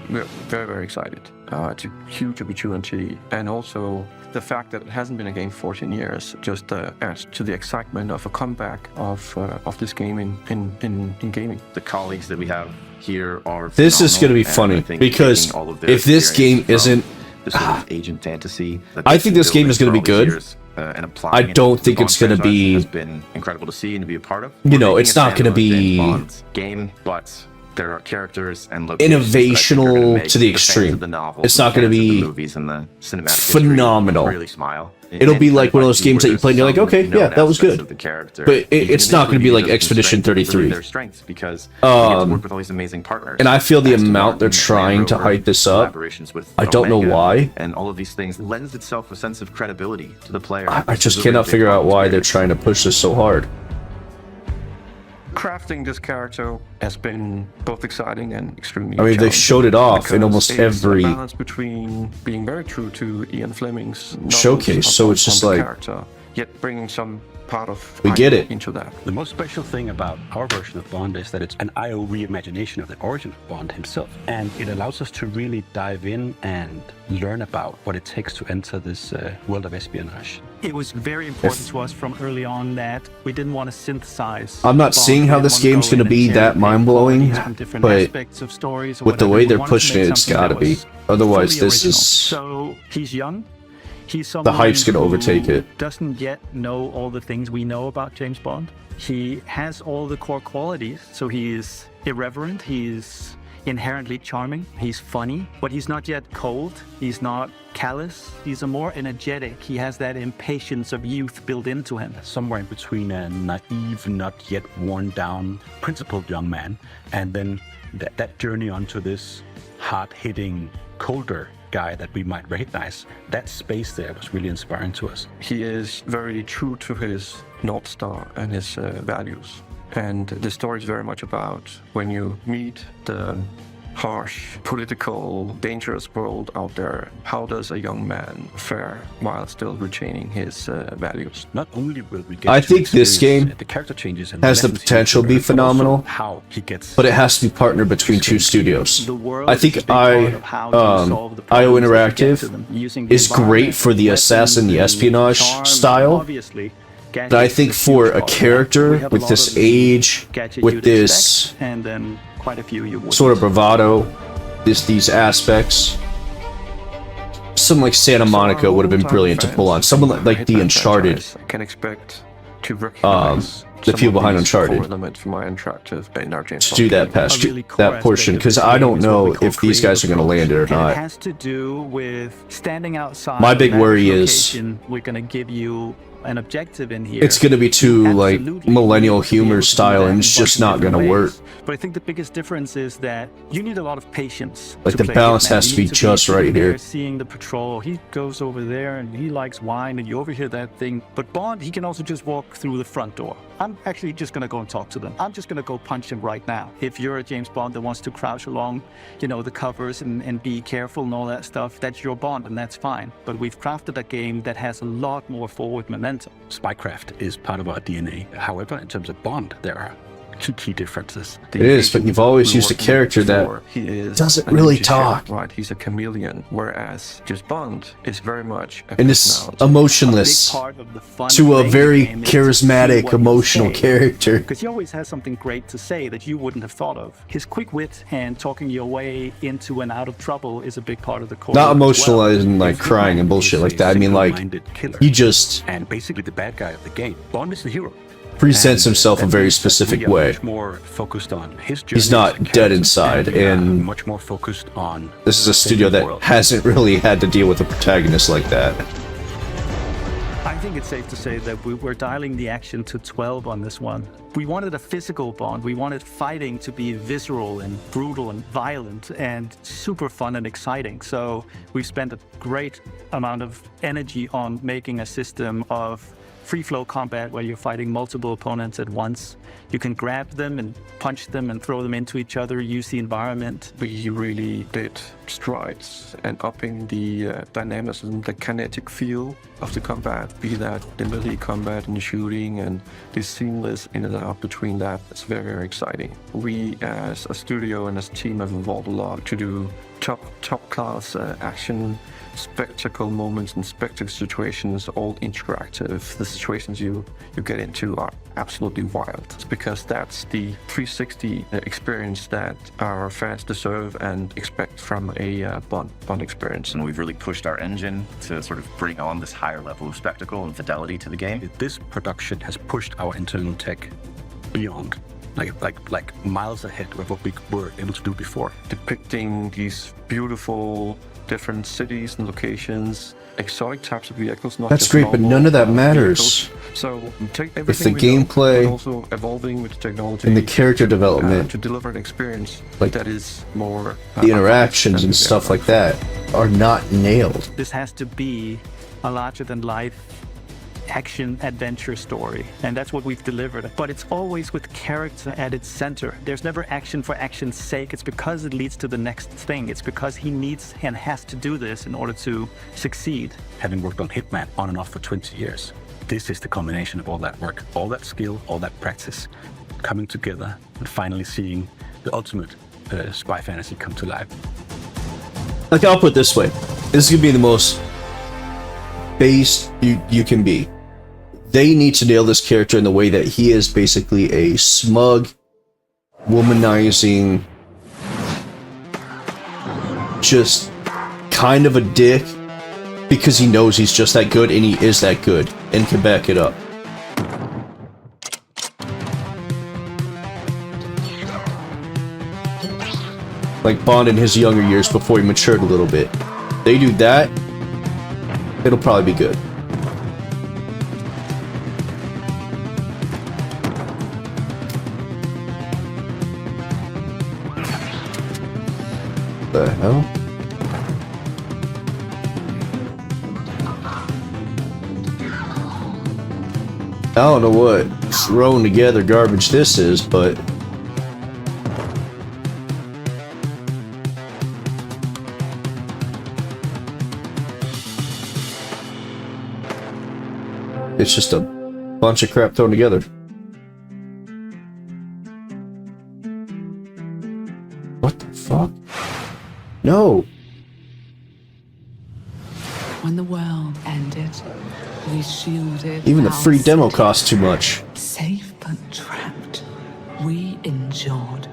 S20: we're very, very excited. It's a huge opportunity, and also the fact that it hasn't been a game 14 years just adds to the excitement of a comeback of this game in gaming.
S21: The colleagues that we have here are
S1: This is going to be funny because if this game isn't,
S21: the sort of agent fantasy,
S1: I think this game is going to be good. I don't think it's going to be.
S21: Has been incredible to see and to be a part of.
S1: You know, it's not going to be
S21: game, but there are characters and
S1: innovational to the extreme. It's not going to be
S21: movies and the cinematic
S1: phenomenal.
S21: Really smile.
S1: It'll be like one of those games that you play and you're like, okay, yeah, that was good. But it's not going to be like Expedition 33.
S21: Their strengths because you get to work with all these amazing partners.
S1: And I feel the amount they're trying to hype this up. I don't know why.
S21: And all of these things lends itself a sense of credibility to the player.
S1: I just cannot figure out why they're trying to push this so hard.
S20: Crafting this character has been both exciting and extremely
S1: I mean, they showed it off in almost every
S20: balance between being very true to Ian Fleming's
S1: showcase, so it's just like
S20: character, yet bringing some part of
S1: we get it
S20: into that.
S22: The most special thing about our version of Bond is that it's an IO reimagination of the origin of Bond himself, and it allows us to really dive in and learn about what it takes to enter this world of espionage.
S23: It was very important to us from early on that we didn't want to synthesize.
S1: I'm not seeing how this game's going to be that mind-blowing, but with the way they're pushing it, it's got to be. Otherwise, this is...
S23: So, he's young. He's someone
S1: the hype's going to overtake it.
S23: Doesn't yet know all the things we know about James Bond. He has all the core qualities. So he is irreverent. He's inherently charming. He's funny, but he's not yet cold. He's not callous. He's a more energetic. He has that impatience of youth built into him.
S22: Somewhere in between a naive, not yet worn down, principled young man, and then that journey onto this hard-hitting, colder guy that we might recognize. That space there was really inspiring to us.
S20: He is very true to his North Star and his values. And the story is very much about when you meet the harsh, political, dangerous world out there, how does a young man fare while still retaining his values?
S22: Not only will we get
S1: I think this game
S22: the character changes and
S1: has the potential to be phenomenal,
S22: how he gets,
S1: but it has to be partnered between two studios. I think IO Interactive is great for the assassin, the espionage style. But I think for a character with this age, with this sort of bravado, these aspects, something like Santa Monica would have been brilliant to pull on. Someone like the Uncharted,
S20: can expect to recognize
S1: the people behind Uncharted, to do that portion, because I don't know if these guys are going to land it or not.
S23: It has to do with standing outside.
S1: My big worry is
S23: we're going to give you an objective in here.
S1: It's going to be too like millennial humor style, and it's just not going to work.
S23: But I think the biggest difference is that you need a lot of patience.
S1: Like the balance has to be just right here.
S23: Seeing the patrol, he goes over there and he likes wine, and you overhear that thing. But Bond, he can also just walk through the front door. I'm actually just going to go and talk to them. I'm just going to go punch him right now. If you're a James Bond that wants to crouch along, you know, the covers and be careful and all that stuff, that's your Bond, and that's fine. But we've crafted a game that has a lot more forward momentum.
S22: Spycraft is part of our DNA. However, in terms of Bond, there are two key differences.
S1: It is, but you've always used a character that doesn't really talk.
S20: Right, he's a chameleon, whereas just Bond is very much a
S1: and is emotionless to a very charismatic, emotional character.
S23: Because he always has something great to say that you wouldn't have thought of. His quick wit and talking your way into and out of trouble is a big part of the core.
S1: Not emotionalizing, like crying and bullshit like that. I mean, like, he just
S22: and basically the bad guy of the game. Bond is the hero.
S1: Presents himself a very specific way.
S22: More focused on his
S1: He's not dead inside, and
S22: much more focused on.
S1: This is a studio that hasn't really had to deal with a protagonist like that.
S23: I think it's safe to say that we're dialing the action to 12 on this one. We wanted a physical Bond. We wanted fighting to be visceral and brutal and violent and super fun and exciting. So we've spent a great amount of energy on making a system of free-flow combat where you're fighting multiple opponents at once. You can grab them and punch them and throw them into each other, use the environment.
S20: We really did strides and upping the dynamism, the kinetic feel of the combat, be that the melee combat and the shooting and the seamless in and out between that. It's very, very exciting. We as a studio and as a team have evolved a lot to do top class action, spectacle moments and spectacle situations, all interactive. The situations you get into are absolutely wild. It's because that's the 360 experience that our fans deserve and expect from a Bond experience.
S5: And we've really pushed our engine to sort of bring on this higher level of spectacle and fidelity to the game.
S22: This production has pushed our internal tech beyond. Like miles ahead of what we were able to do before.
S20: Depicting these beautiful different cities and locations, exotic types of vehicles. Not
S1: That's
S20: just
S1: great, but
S20: normal
S1: none of that matters.
S20: vehicles. So take
S1: With
S20: everything
S1: the
S20: we know,
S1: gameplay
S20: but also evolving with the technology
S1: and the character development,
S20: to deliver an experience
S1: like
S20: that is more
S1: the interactions and stuff like that are not nailed.
S23: This has to be a larger-than-life action adventure story, and that's what we've delivered. But it's always with character at its center. There's never action for action's sake. It's because it leads to the next thing. It's because he needs and has to do this in order to succeed.
S22: Having worked on Hitman on and off for 20 years, this is the combination of all that work, all that skill, all that practice, coming together and finally seeing the ultimate spy fantasy come to life.
S1: Like, I'll put it this way. This could be the most based you can be. They need to nail this character in the way that he is basically a smug, womanizing, just kind of a dick because he knows he's just that good and he is that good and can back it up. Like Bond in his younger years before he matured a little bit. They do that, it'll probably be good. The hell? I don't know what thrown together garbage this is, but it's just a bunch of crap thrown together. What the fuck? No.
S7: When the world ended, we shielded.
S1: Even the
S7: our
S1: free demo
S7: city.
S1: costs too much.
S7: Safe but trapped, we endured.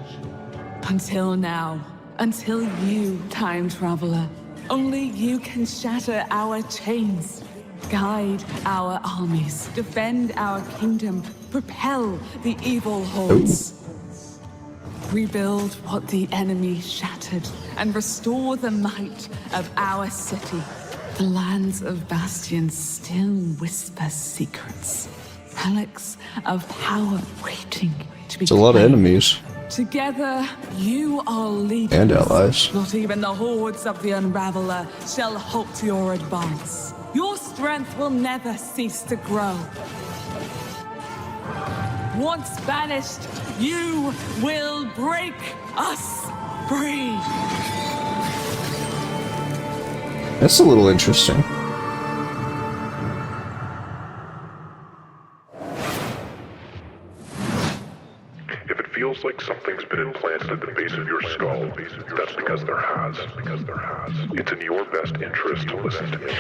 S7: Until now. Until you, time traveler. Only you can shatter our chains. Guide our armies. Defend our kingdom. Propel the evil hordes. Rebuild what the enemy shattered and restore the might of our city. The lands of Bastion still whisper secrets. Relics of power waiting to be
S1: It's a lot of
S7: claimed.
S1: enemies.
S7: Together, you are leaders.
S1: And allies.
S7: Not even the hordes of the Unraveler shall halt your advance. Your strength will never cease to grow. Once banished, you will break us free.
S1: That's a little interesting.
S8: If it feels like something's been implanted at the base of your skull, that's because there has. It's in your best interest to listen to me.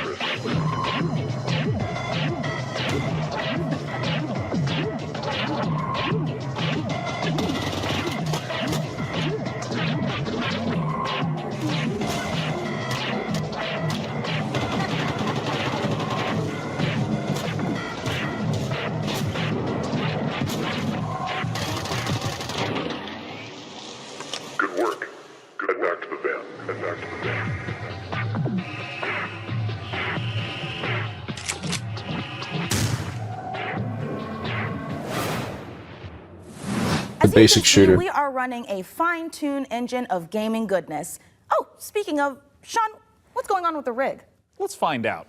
S8: Good work. Head back to the van. Head back to the van.
S1: basic shooter.
S3: We are running a fine-tuned engine of gaming goodness. Oh, speaking of, Sean, what's going on with the rig?
S2: Let's find out.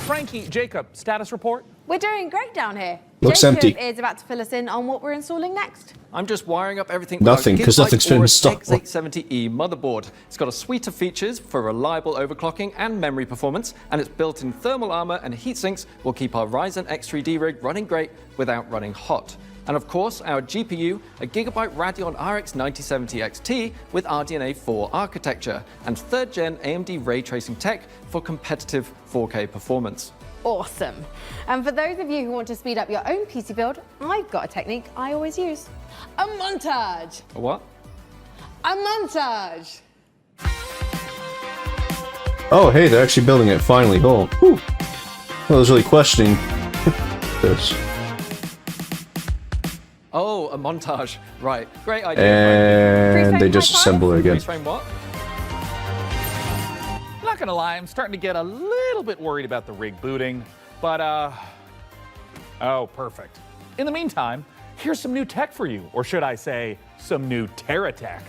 S2: Frankie, Jacob, status report?
S9: We're doing great down here.
S1: Looks
S9: Jacob
S1: empty.
S9: is about to fill us in on what we're installing next.
S10: I'm just wiring up everything.
S1: Nothing, because nothing's been installed.
S10: X870E motherboard. It's got a suite of features for reliable overclocking and memory performance, and its built-in thermal armor and heat sinks will keep our Ryzen X3D rig running great without running hot. And of course, our GPU, a Gigabyte Radeon RX 9070 XT with RDNA 4 architecture, and 3rd gen AMD ray tracing tech for competitive 4K performance.
S9: Awesome. And for those of you who want to speed up your own PC build, I've got a technique I always use. A montage.
S10: A what?
S9: A montage.
S1: Oh, hey, they're actually building it finally. Oh, whew. I was really questioning this.
S10: Oh, a montage. Right. Great idea.
S1: And they just assemble it again.
S10: Freeze frame what?
S2: Not gonna lie, I'm starting to get a little bit worried about the rig booting, but oh, perfect. In the meantime, here's some new tech for you, or should I say, some new Terra tech.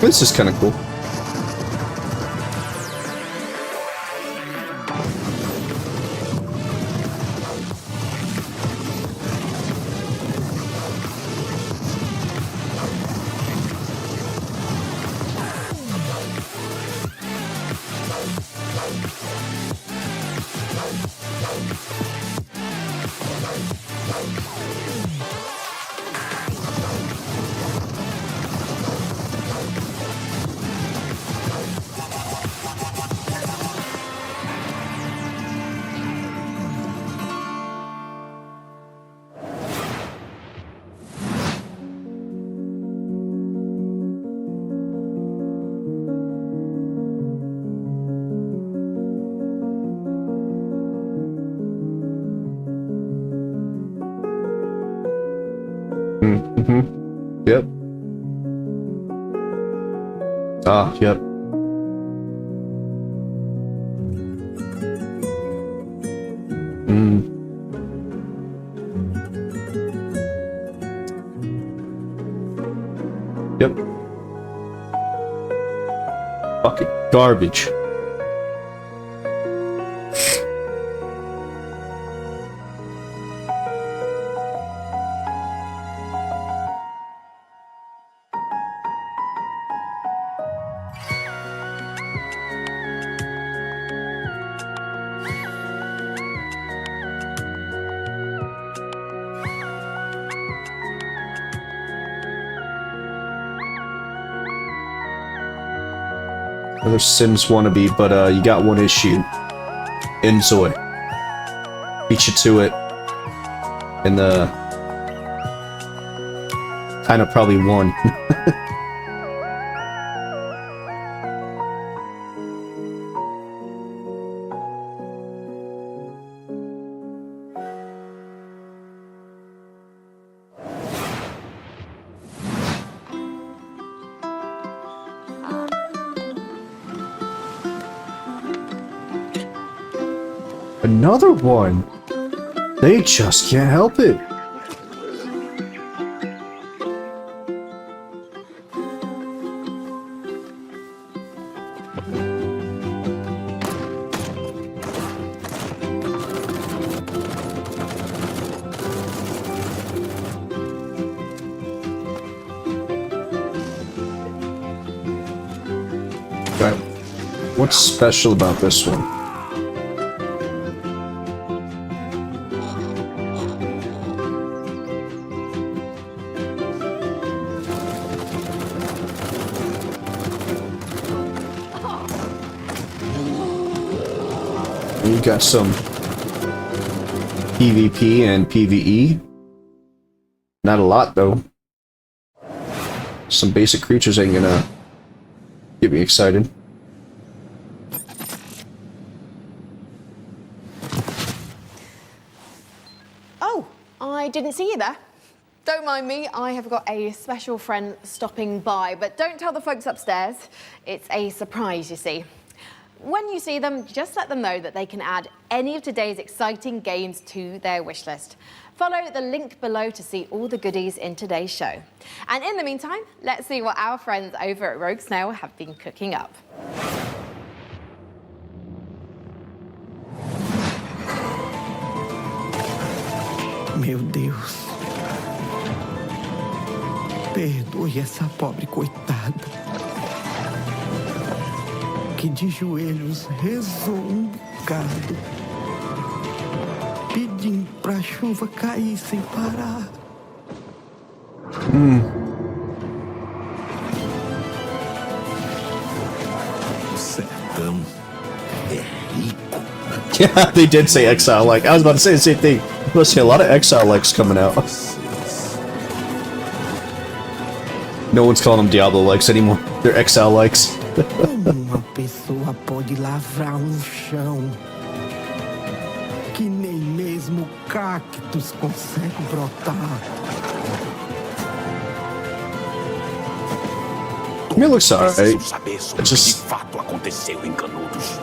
S1: This is kind of cool. Yep. Ah, yep. Yep. Fucking garbage. Another Sims wannabe, but you got one issue. Enjoy. Beat you to it. And kind of probably won. Another one. They just can't help it. Okay. What's special about this one? You got some PvP and PvE. Not a lot, though. some basic creatures ain't gonna get me excited.
S9: Oh, I didn't see you there. Don't mind me, I have got a special friend stopping by, but don't tell the folks upstairs. It's a surprise, you see. When you see them, just let them know that they can add any of today's exciting games to their wish list. Follow the link below to see all the goodies in today's show. And in the meantime, let's see what our friends over at Rogue Snail have been cooking up.
S11: Meu Deus. Perdoe essa pobre coitada, que de joelhos rezou bocado, pedindo pra chuva cair sem parar.
S8: O sertão é rico.
S1: Yeah, they did say exile-like. I was about to say the same thing. You must see a lot of exile-likes coming out. No one's calling them Diablo-likes anymore. They're exile-likes.
S11: Uma pessoa pode lavrar chão que nem mesmo cactos consegue brotar.
S1: I mean, it looks alright.
S8: Saber sobre
S1: It's just...
S8: o que de fato aconteceu em Canudos.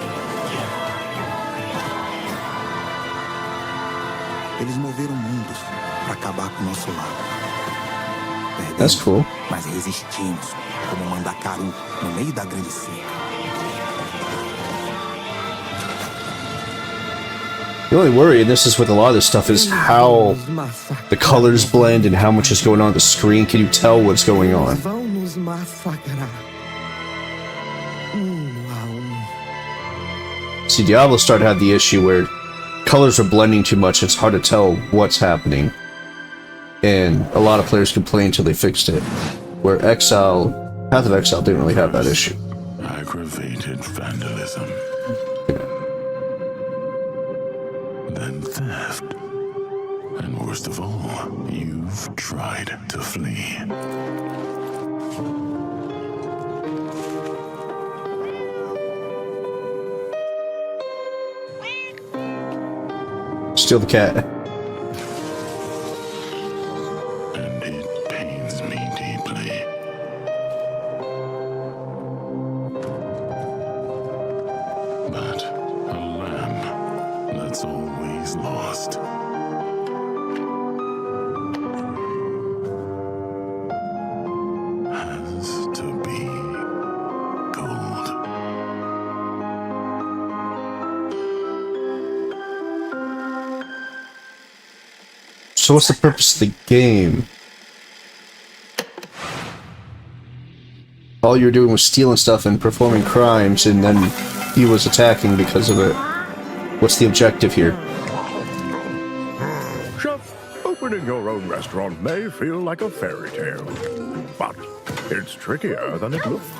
S12: Eles moveram mundos para acabar com o nosso lar.
S1: That's cool.
S12: Mas resistimos, como Mandacaru, no meio da grande seca.
S1: The only worry, and this is with a lot of this stuff, is how the colors blend and how much is going on the screen. Can you tell what's going on?
S11: Vão nos massacrar.
S1: See, Diablo started to have the issue where colors are blending too much. It's hard to tell what's happening. And a lot of players complained until they fixed it. Where Exile, Path of Exile didn't really have that issue.
S8: Aggravated vandalism. Then theft. And worst of all, you've tried to flee.
S1: Steal the cat.
S8: And it pains me deeply. But a lamb that's always lost. Has to be gold.
S1: So what's the purpose of the game? All you were doing was stealing stuff and performing crimes, and then he was attacking because of it. What's the objective here?
S8: Chef, opening your own restaurant may feel like a fairy tale, but it's trickier than it looks.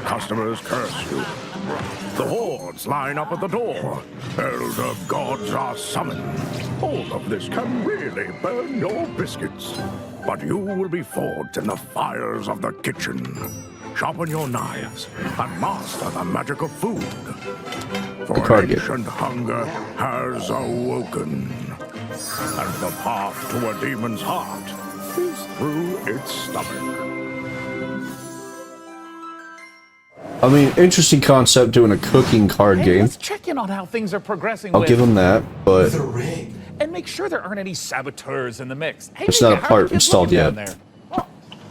S8: Customers curse you. The hordes line up at the door. Elder gods are summoned. All of this can really burn your biscuits. But you will be forged in the fires of the kitchen. Sharpen your knives and master the magic of food. For an ancient hunger has awoken. And the path to a demon's heart is through its stomach.
S1: I mean, interesting concept doing a cooking card game.
S2: Let's check in on how things are progressing.
S1: I'll give him that, but
S2: And make sure there aren't any saboteurs in the mix. Hey,
S1: it's
S2: Mika,
S1: not a
S2: how are
S1: part
S2: the kids
S1: installed
S2: looking
S1: yet.
S2: down there?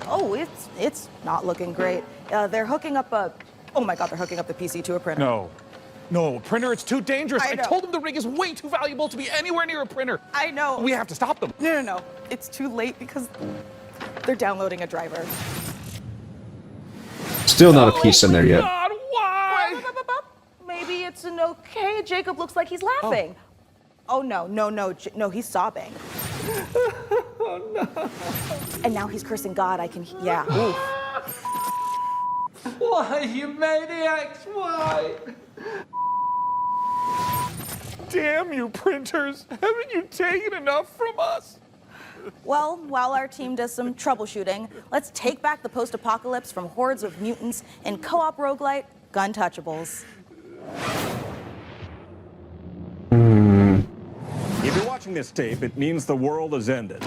S3: Oh, it's not looking great. They're hooking up a... Oh my god, they're hooking up the PC to a printer.
S2: No, a printer, it's too dangerous. I
S3: know.
S2: told them the rig is way too valuable to be anywhere near a printer.
S3: I know.
S2: We have to stop them.
S3: No. It's too late because they're downloading a driver.
S1: Still not a piece in there yet.
S2: God, why?
S3: Maybe it's an okay. Jacob looks like he's laughing. Oh, no, he's sobbing.
S2: Oh, no.
S3: And now he's cursing God. Yeah. Oof.
S2: Why, you maniacs? Why? Damn you, printers. Haven't you taken enough from us?
S3: Well, while our team does some troubleshooting, let's take back the post-apocalypse from hordes of mutants in co-op roguelite Guntouchables.
S13: If you're watching this tape, it means the world has ended.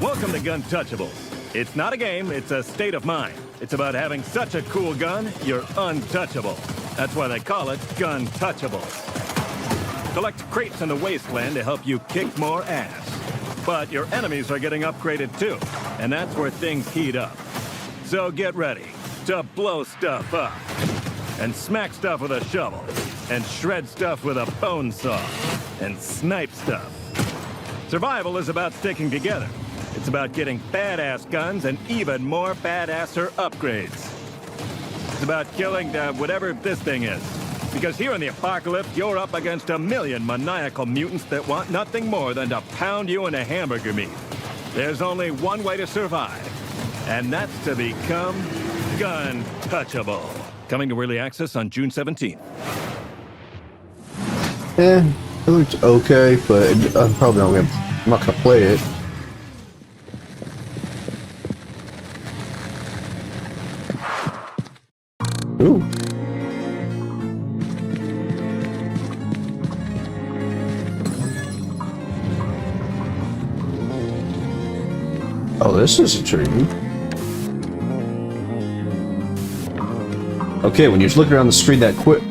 S13: Welcome to Guntouchables. It's not a game, it's a state of mind. It's about having such a cool gun, you're untouchable. That's why they call it Guntouchables. Collect crates in the wasteland to help you kick more ass. But your enemies are getting upgraded too, and that's where things heat up. So get ready to blow stuff up, and smack stuff with a shovel, and shred stuff with a bone saw, and snipe stuff. Survival is about sticking together. It's about getting badass guns and even more badasser upgrades. It's about killing whatever this thing is. Because here in the apocalypse, you're up against a million maniacal mutants that want nothing more than to pound you into hamburger meat. There's only one way to survive, and that's to become Guntouchable. Coming to early access on June 17th.
S1: It looked okay, but I'm probably not gonna play it. Ooh. Oh, this is intriguing. Okay, when you're looking around the screen that quick.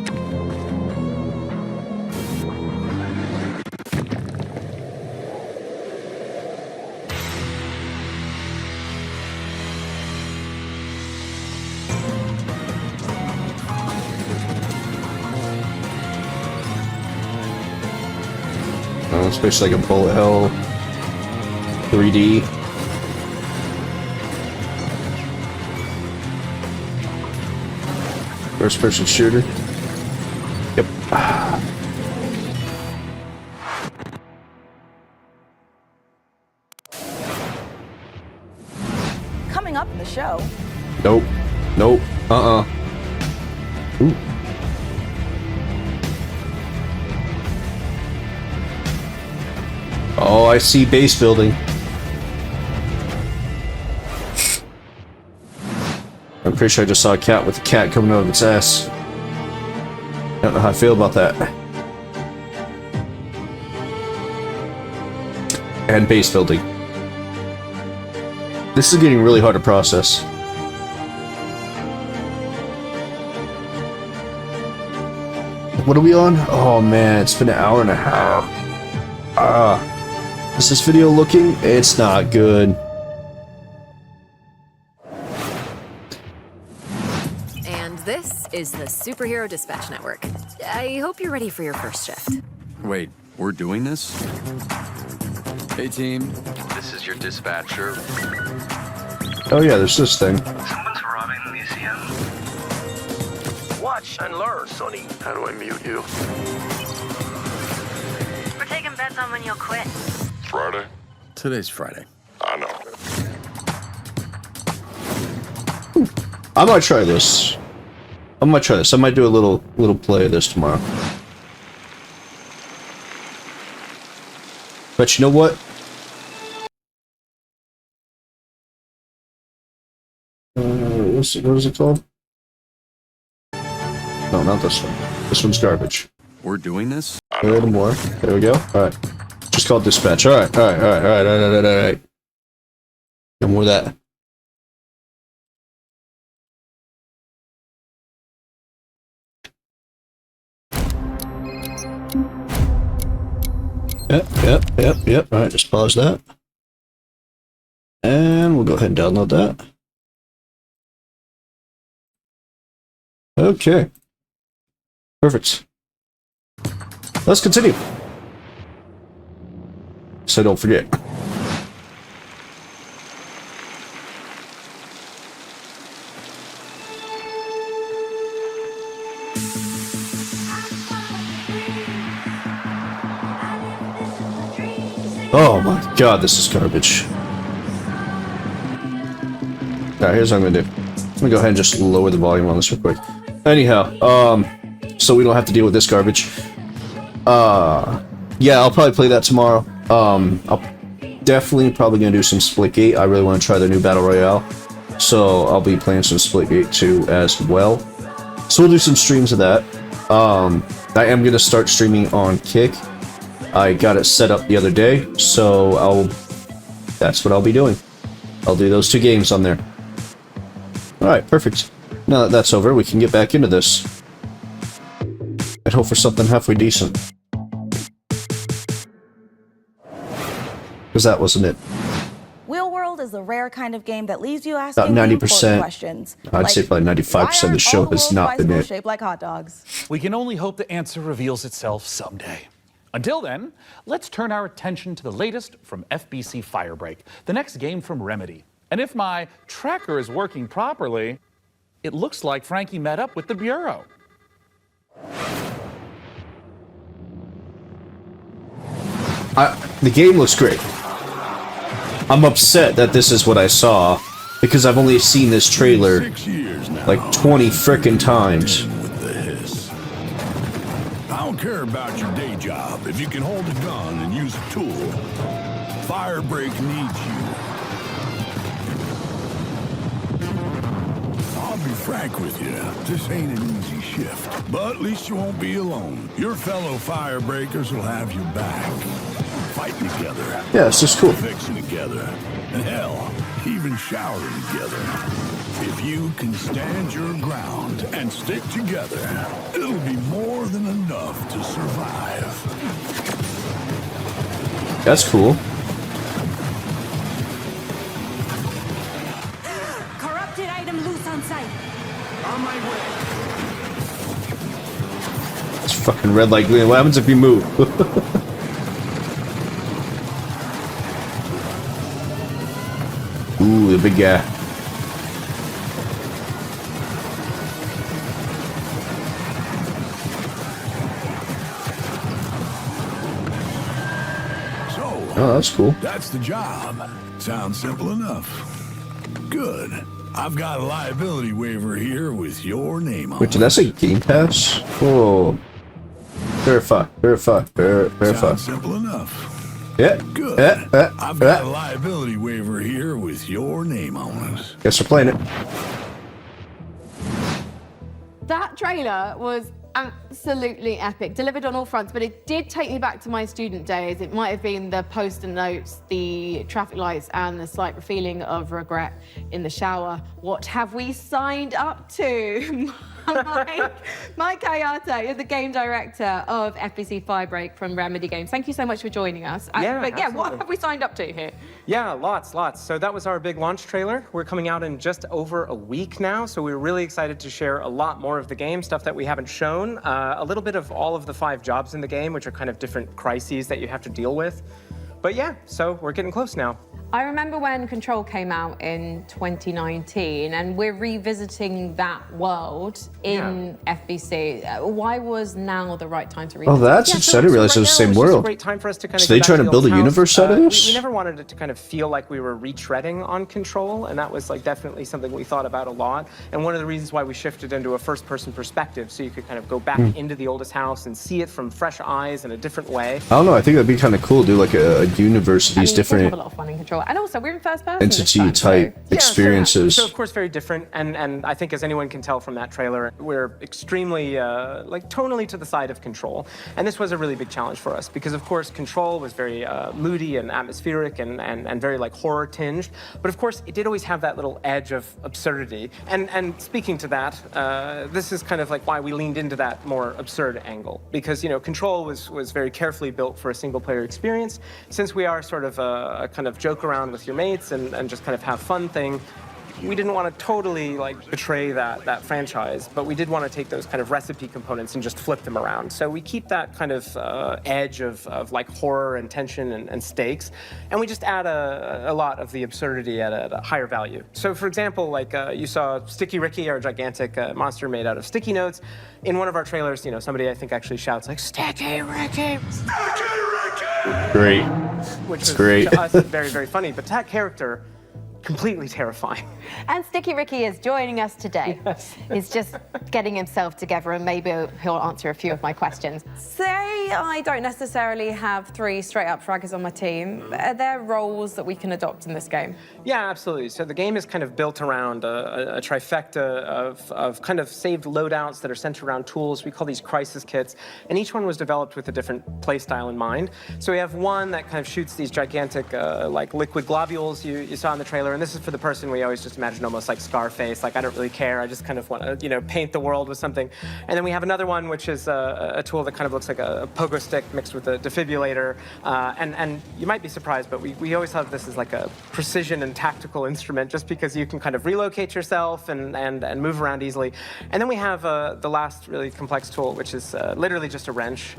S1: Oh, it's basically like a bullet hell 3D. First-person shooter. Yep.
S3: Coming up in the show.
S1: Nope. Nope. Ooh. Oh, I see base building. I'm pretty sure I just saw a cat with a cat coming out of its ass. I don't know how I feel about that. And base building. This is getting really hard to process. What are we on? Oh man, it's been an hour and a half. Is this video looking? It's not good.
S15: And this is the Superhero Dispatch Network. I hope you're ready for your first shift.
S18: Wait, we're doing this?
S17: Hey team, this is your dispatcher.
S1: Oh yeah, there's this thing.
S17: Someone's robbing the museum. Watch and learn, Sonny. How do I mute you?
S24: We're taking bets on when you'll quit.
S8: Friday?
S18: Today's Friday.
S8: I know.
S1: I might try this. I might do a little play of this tomorrow. But you know what? What is it called? No, not this one. This one's garbage.
S18: We're doing this?
S1: A little more. There we go. Alright. Just called dispatch. Alright. No more of that. Yep. Alright, just pause that. And we'll go ahead and download that. Okay. Perfect. Let's continue. So don't forget. Oh my god, this is garbage. Alright, here's what I'm gonna do. I'm gonna go ahead and just lower the volume on this real quick. Anyhow, so we don't have to deal with this garbage. Yeah, I'll probably play that tomorrow. I'll definitely probably gonna do some Splitgate. I really want to try the new Battle Royale. So I'll be playing some Splitgate 2 as well. So we'll do some streams of that. I am gonna start streaming on Kick. I got it set up the other day, so that's what I'll be doing. I'll do those 2 games on there. Alright, perfect. Now that that's over, we can get back into this. I'd hope for something halfway decent. Because that wasn't it.
S3: Wheel World is the rare kind of game that leaves you asking
S1: About 90%.
S3: important questions.
S1: I'd say probably 95% of the show has not been it.
S3: Shaped like hot dogs.
S2: We can only hope the answer reveals itself someday. Until then, let's turn our attention to the latest from FBC Firebreak, the next game from Remedy. And if my tracker is working properly, it looks like Frankie met up with the Bureau.
S1: The game looks great. I'm upset that this is what I saw, because I've only seen this trailer like 20 frickin' times.
S8: I don't care about your day job if you can hold a gun and use a tool. Firebreak needs you. I'll be frank with you, this ain't an easy shift, but at least you won't be alone. Your fellow Firebreakers will have your back. Fighting together.
S1: Yeah, it's just cool.
S8: Fixing together. And hell, even showering together. If you can stand your ground and stick together, it'll be more than enough to survive.
S1: That's cool.
S24: Corrupted item loose on site. On my way.
S1: It's fucking red like green. What happens if you move? Ooh, the big guy. Oh, that's cool.
S8: That's the job. Sounds simple enough. Good. I've got a liability waiver here with your name on it.
S1: Wait, did that say Game Pass? Oh. Verify.
S8: Sounds simple enough.
S1: Yeah.
S8: Good. I've got a liability waiver here with your name on it.
S1: Guess we're playing it.
S9: That trailer was absolutely epic, delivered on all fronts, but it did take me back to my student days. It might have been the post-it notes, the traffic lights, and the slight feeling of regret in the shower. What have we signed up to? Mike Kayata is the game director of FBC Firebreak from Remedy Games. Thank you so much for joining us. What have we signed up to here?
S4: Yeah, lots. So that was our big launch trailer. We're coming out in just over a week now, so we're really excited to share a lot more of the game, stuff that we haven't shown, a little bit of all of the 5 jobs in the game, which are kind of different crises that you have to deal with. But yeah, so we're getting close now.
S9: I remember when Control came out in 2019, and we're revisiting that world in FBC. Why was now the right time to revisit?
S1: Oh, that's I didn't realize it was the same world.
S4: It was a great time for us to kind of
S1: so they trying to build a universe out of this?
S4: We never wanted it to kind of feel like we were retreading on Control, and that was like definitely something we thought about a lot. And one of the reasons why we shifted into a first-person perspective, so you could kind of go back into the oldest house and see it from fresh eyes in a different way.
S1: I don't know. I think that'd be kind of cool. Do like a universe of these different.
S9: We have a lot of fun in Control, and also we're in first person.
S1: Entity type experiences.
S4: So of course very different, and I think as anyone can tell from that trailer, we're extremely like tonally to the side of Control, and this was a really big challenge for us because of course Control was very moody and atmospheric and very like horror tinged, but of course it did always have that little edge of absurdity. And speaking to that, this is kind of like why we leaned into that more absurd angle, because Control was very carefully built for a single player experience. Since we are sort of a kind of joke around with your mates and just kind of have fun thing, we didn't want to totally like betray that franchise, but we did want to take those kind of recipe components and just flip them around. So we keep that kind of edge of like horror and tension and stakes, and we just add a lot of the absurdity at a higher value. So for example, like you saw Sticky Ricky, our gigantic monster made out of sticky notes. In one of our trailers, somebody I think actually shouts like, "Sticky Ricky! Sticky Ricky!"
S1: Great.
S4: Which
S1: it's
S4: was
S1: great.
S4: to us very, very funny. But that character completely terrifying.
S9: And Sticky Ricky is joining us today.
S4: Yes.
S9: He's just getting himself together, and maybe he'll answer a few of my questions.
S6: Say I don't necessarily have 3 straight-up fraggers on my team. Are there roles that we can adopt in this game?
S4: Yeah, absolutely. So the game is kind of built around a trifecta of kind of saved loadouts that are centered around tools. We call these crisis kits, and each one was developed with a different play style in mind. So we have one that kind of shoots these gigantic like liquid globules you saw in the trailer, and this is for the person we always just imagine almost like Scarface, like I don't really care, I just kind of want to paint the world with something. And then we have another one which is a tool that kind of looks like a pogo stick mixed with a defibrillator, and you might be surprised, but we always have this as like a precision and tactical instrument just because you can kind of relocate yourself and move around easily. And then we have the last really complex tool, which is literally just a wrench.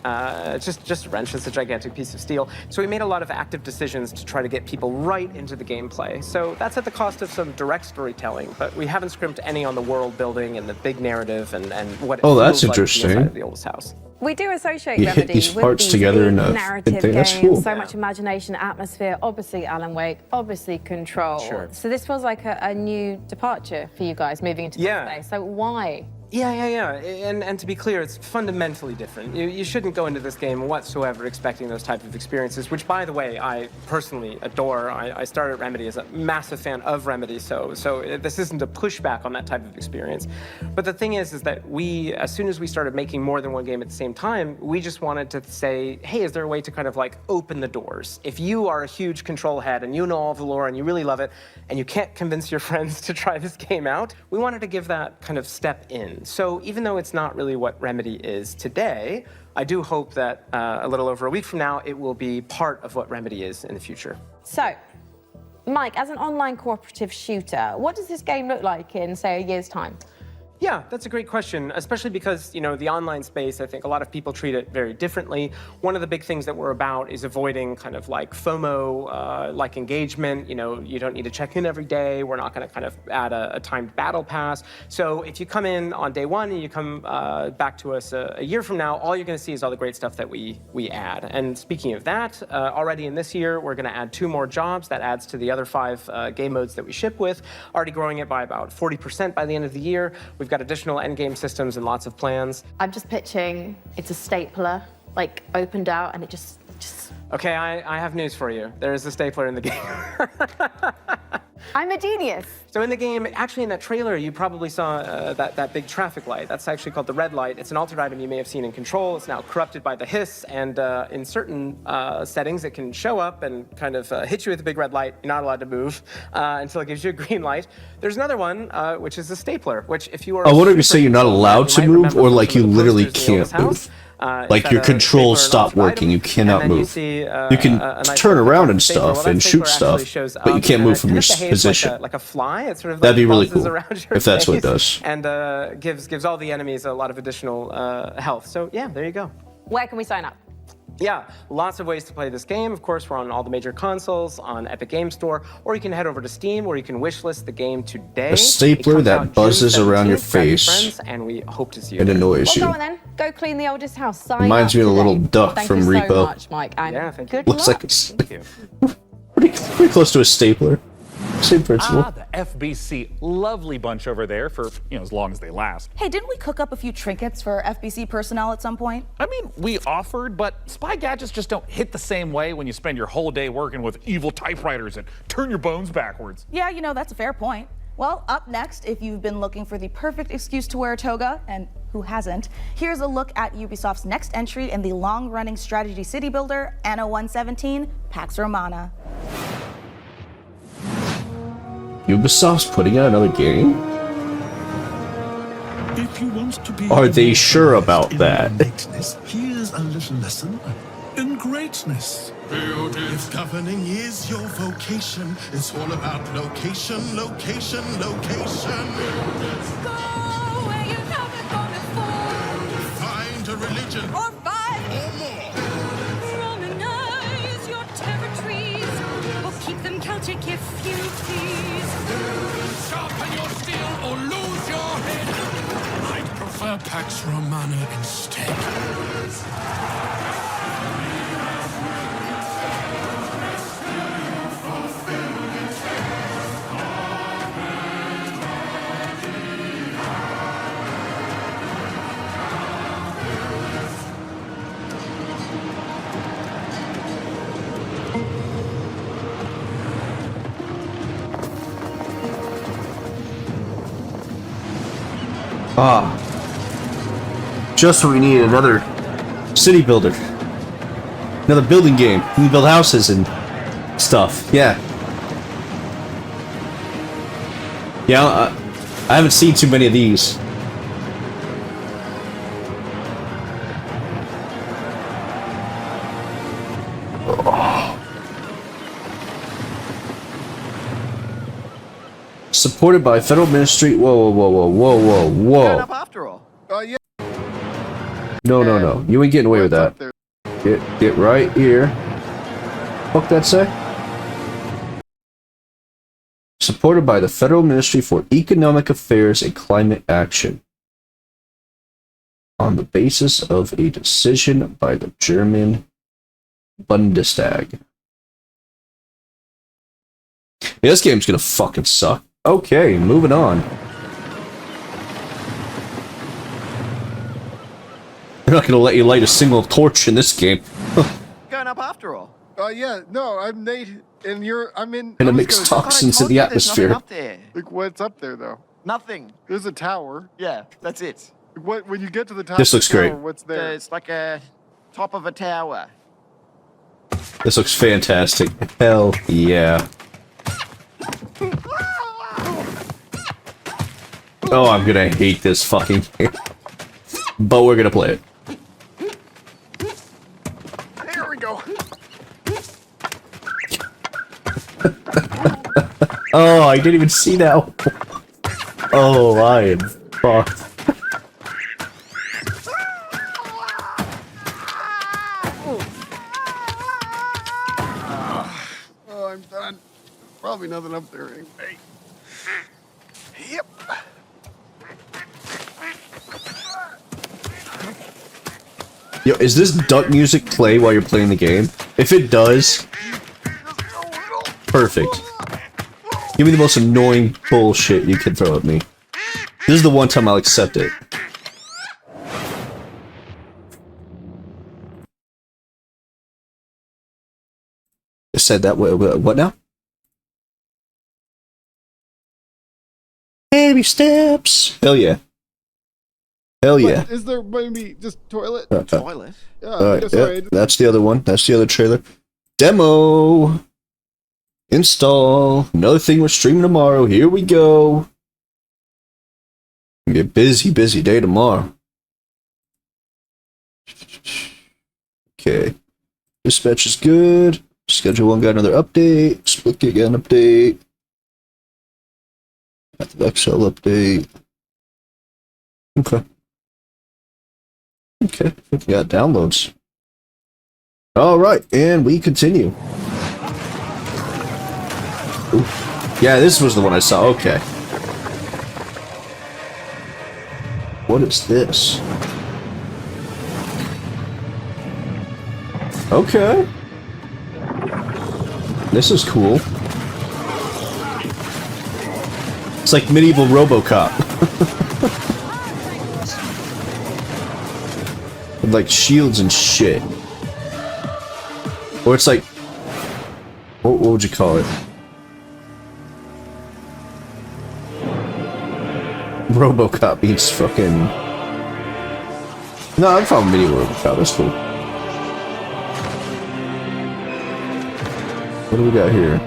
S4: Just a wrench. It's a gigantic piece of steel. So we made a lot of active decisions to try to get people right into the gameplay. So that's at the cost of some direct storytelling, but we haven't scrimped any on the world building and the big narrative and what it
S1: Oh, that's
S4: feels like to be
S1: interesting.
S4: inside of the oldest house.
S6: We do associate
S1: You hit
S6: Remedy
S1: these
S6: with
S1: parts
S6: these
S1: together
S6: big
S1: in a
S6: narrative
S1: thing. That's
S6: games,
S1: cool.
S6: so much imagination, atmosphere, obviously Alan Wake, obviously Control.
S4: Sure.
S6: So this feels like a new departure for you guys moving into this space. So why?
S4: Yeah. And to be clear, it's fundamentally different. You shouldn't go into this game whatsoever expecting those type of experiences, which, by the way, I personally adore. I started Remedy as a massive fan of Remedy, so this isn't a pushback on that type of experience. But the thing is that we, as soon as we started making more than one game at the same time, we just wanted to say, hey, is there a way to kind of like open the doors? If you are a huge Control head and you know all of the lore and you really love it, and you can't convince your friends to try this game out, we wanted to give that kind of step in. So even though it's not really what Remedy is today, I do hope that a little over a week from now, it will be part of what Remedy is in the future.
S6: So, Mike, as an online cooperative shooter, what does this game look like in, say, a year's time?
S4: Yeah, that's a great question, especially because, the online space, I think a lot of people treat it very differently. One of the big things that we're about is avoiding kind of like FOMO, like engagement. You don't need to check in every day. We're not going to kind of add a timed battle pass. So if you come in on day one and you come back to us a year from now, all you're going to see is all the great stuff that we add. And speaking of that, already in this year, we're going to add 2 more jobs. That adds to the other 5 game modes that we ship with, already growing it by about 40% by the end of the year. We've got additional endgame systems and lots of plans.
S6: I'm just pitching it's a stapler, like opened out, and it just...
S4: Okay, I have news for you. There is a stapler in the game.
S6: I'm a genius.
S4: So in the game, actually in that trailer, you probably saw that big traffic light. That's actually called the red light. It's an altered item you may have seen in Control. It's now corrupted by the hiss, and in certain settings, it can show up and kind of hit you with a big red light. You're not allowed to move until it gives you a green light. There's another one, which is a stapler, which if you are...
S1: Oh, what if you say you're not allowed to move, or like you literally can't move? Like your controls stop working, you cannot move. You can turn around and stuff and shoot stuff, but you can't move from your position.
S4: Like a fly. It sort of
S1: That'd be really
S4: buzzes
S1: cool
S4: around your
S1: if that's what it
S4: face
S1: does.
S4: And gives all the enemies a lot of additional health. So yeah, there you go.
S6: Where can we sign up?
S4: Yeah, lots of ways to play this game. Of course, we're on all the major consoles, on Epic Game Store, or you can head over to Steam, where you can wishlist the game today.
S1: A stapler that buzzes around your
S4: Grab your
S1: face
S4: friends, and we hope to see you
S1: and
S4: there.
S1: annoys
S6: Well,
S1: you.
S6: go on then. Go clean the oldest house. Sign
S1: Reminds
S6: up
S1: me of a little
S6: today.
S1: duck
S6: Thank
S1: from
S6: you
S1: Repo.
S6: so much, Mike. And
S4: Yeah, thank you.
S6: good
S1: Looks
S6: luck.
S1: like pretty close to a stapler. Same principle.
S2: The FBC, lovely bunch over there for, as long as they last.
S3: Hey, didn't we cook up a few trinkets for FBC personnel at some point?
S2: I mean, we offered, but spy gadgets just don't hit the same way when you spend your whole day working with evil typewriters and turn your bones backwards.
S3: Yeah, that's a fair point. Well, up next, if you've been looking for the perfect excuse to wear a toga, and who hasn't, here's a look at Ubisoft's next entry in the long-running strategy city builder, Anno 117, Pax Romana.
S1: Ubisoft's putting out another game?
S11: If you want to be
S1: Are they sure about that?
S11: greatness, here's a little lesson in greatness. If governing is your vocation, it's all about location, location, location.
S24: Go where you haven't gone before.
S11: Find a religion.
S24: Or 5
S11: or more.
S24: Romanize your territories. Or keep them Celtic if you please.
S11: Sharpen your steel or lose your head. I'd prefer Pax Romana instead.
S1: Ah. Just what we need, another city builder. Another building game. We can build houses and stuff. Yeah. Yeah, I haven't seen too many of these. Supported by federal ministry. Whoa, whoa, whoa, whoa, whoa, whoa, whoa.
S14: After all.
S8: Yeah.
S1: No, no, no. You ain't getting away with that. Get right here. Fuck that say? Supported by the Federal Ministry for Economic Affairs and Climate Action. On the basis of a decision by the German Bundestag. Yeah, this game's gonna fucking suck. Okay, moving on. They're not gonna let you light a single torch in this game.
S14: Going up after all.
S8: Yeah, no, I'm Nate, and I'm in...
S1: And it mixed toxins in the atmosphere.
S14: Up there.
S8: Like, what's up there, though?
S14: Nothing.
S8: There's a tower.
S14: Yeah, that's it.
S8: What, when you get to the top
S1: This
S8: of
S1: looks
S8: the tower,
S1: great.
S8: what's there?
S14: It's like a top of a tower.
S1: This looks fantastic. Hell yeah. Oh, I'm gonna hate this fucking game. But we're gonna play it.
S8: There we go.
S1: Oh, I didn't even see that one. Oh, I am fucked.
S8: Oh, I'm done. Probably nothing up there anyway. Yep.
S1: Yo, is this duck music play while you're playing the game? If it does, perfect. Give me the most annoying bullshit you can throw at me. This is the one time I'll accept it. I said that. What now? Baby steps. Hell yeah. Hell yeah.
S8: But is there maybe just toilet?
S14: Toilet?
S8: Yeah,
S1: Yep, that's the other one. That's the other trailer. Demo. Install. Another thing we're streaming tomorrow. Here we go. Gonna be a busy day tomorrow. Okay. Dispatch is good. Schedule 1 got another update. Split Gig got an update. Excel update. Okay. Okay, we got downloads. Alright, and we continue. Ooh. Yeah, this was the one I saw. Okay. What is this? Okay. This is cool. It's like medieval RoboCop. With like shields and shit. Or it's like... What would you call it? RoboCop means fucking... No, I'm from medieval RoboCop. That's cool. What do we got here?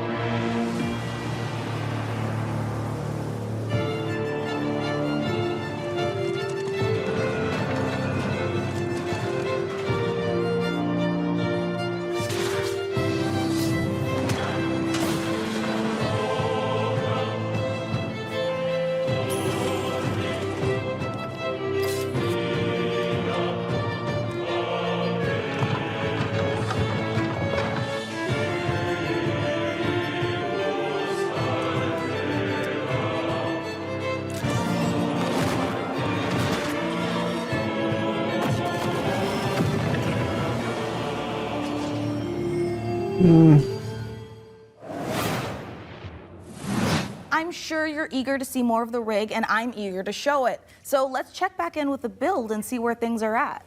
S3: I'm sure you're eager to see more of the rig, and I'm eager to show it. So let's check back in with the build and see where things are at.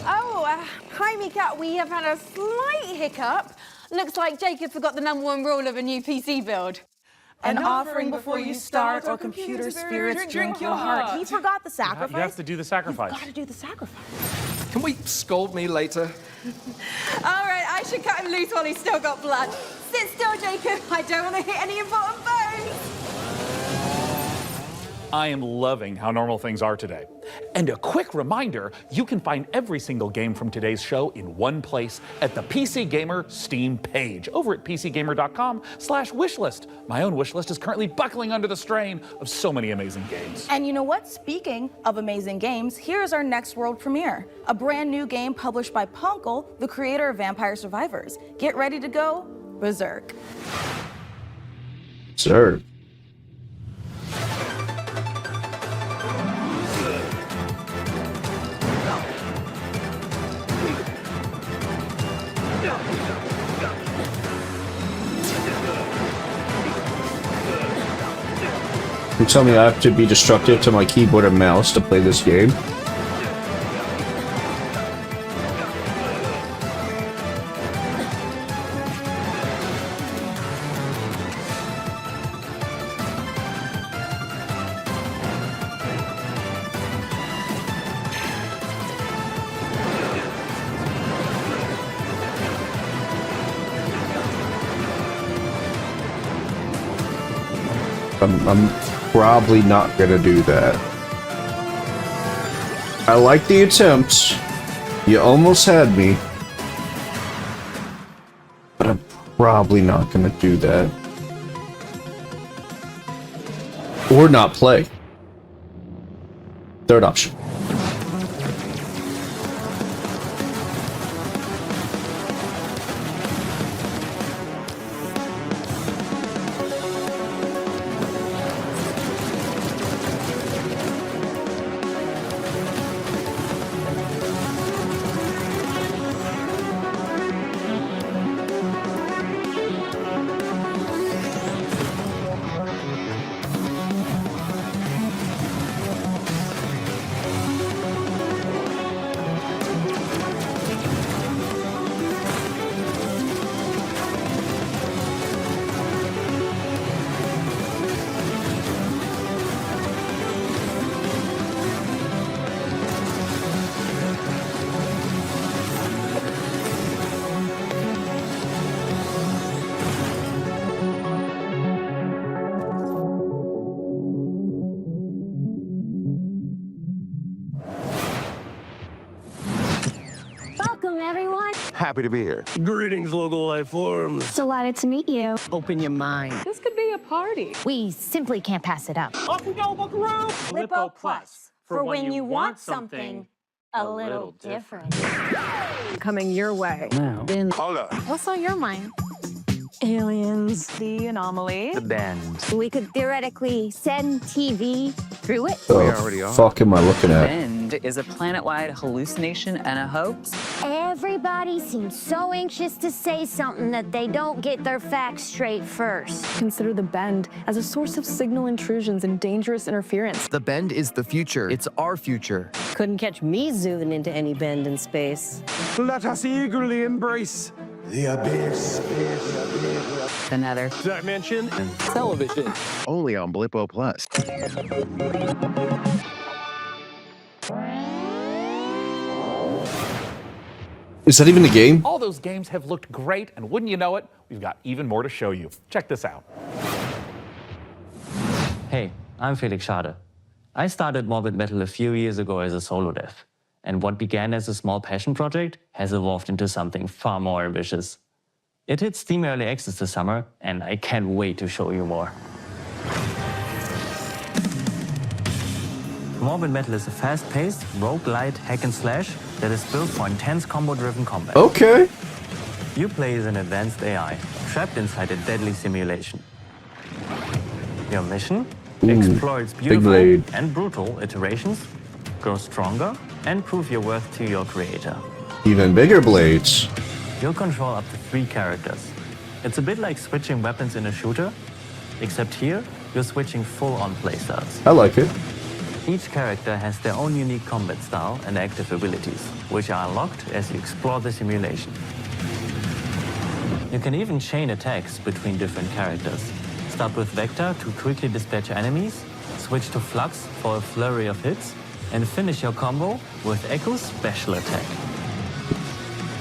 S9: Oh, hi, Mika. We have had a slight hiccup. Looks like Jacob forgot the #1 rule of a new PC build.
S3: An offering before you start, or computer spirits drink your heart. He forgot the sacrifice.
S2: You have to do the sacrifice.
S3: You've got to do the sacrifice.
S10: Can we scold me later?
S9: All right, I should cut him loose while he's still got blood. Sit still, Jacob. I don't want to hit any important bones.
S2: I am loving how normal things are today. And a quick reminder, you can find every single game from today's show in one place at the PC Gamer Steam page over at pcgamer.com/wishlist. My own wishlist is currently buckling under the strain of so many amazing games.
S3: And you know what? Speaking of amazing games, here's our next world premiere. A brand new game published by Ponkel, the creator of Vampire Survivors. Get ready to go berserk.
S1: Sir. You tell me I have to be destructive to my keyboard and mouse to play this game? I'm probably not gonna do that. I like the attempt. You almost had me. But I'm probably not gonna do that. Or not play. Third option.
S5: Happy to be here.
S16: Greetings, local life forms.
S19: Delighted to meet you.
S16: Open your mind.
S19: This could be a party.
S21: We simply can't pass it up.
S16: Off we go, Buckaroo!
S19: Lippo Plus, for when you want something a little different.
S21: Coming your way.
S16: Now, hold up.
S21: What's on your mind?
S19: Aliens, the anomaly.
S16: The bend.
S21: We could theoretically send TV through it.
S1: The fuck am I looking at?
S25: Bend is a planet-wide hallucination and a hoax.
S19: Everybody seems so anxious to say something that they don't get their facts straight first.
S26: Consider the Bend as a source of signal intrusions and dangerous interference.
S27: The Bend is the future. It's our future.
S26: Couldn't catch me zooming into any bend in space.
S16: Let us eagerly embrace
S11: the abyss.
S25: Another
S16: dimension
S25: and
S16: television.
S5: Only on Blippo Plus.
S1: Is that even a game?
S2: All those games have looked great, and wouldn't you know it, we've got even more to show you. Check this out.
S28: Hey, I'm Felix Schade. I started Morbid Metal a few years ago as a solo dev, and what began as a small passion project has evolved into something far more ambitious. It hit Steam Early Access this summer, and I can't wait to show you more. Morbid Metal is a fast-paced, roguelite hack-and-slash that is built for intense combo-driven combat.
S1: Okay.
S28: You play as an advanced AI, trapped inside a deadly simulation. Your mission? Explore its beautiful and brutal iterations, grow stronger, and prove your worth to your creator.
S1: Even bigger blades.
S28: You'll control up to 3 characters. It's a bit like switching weapons in a shooter, except here, you're switching full-on playstyles.
S1: I like it.
S28: Each character has their own unique combat style and active abilities, which are unlocked as you explore the simulation. You can even chain attacks between different characters, Next up with Vector to quickly dispatch your enemies, switch to Flux for a flurry of hits, and finish your combo with Echo's special attack.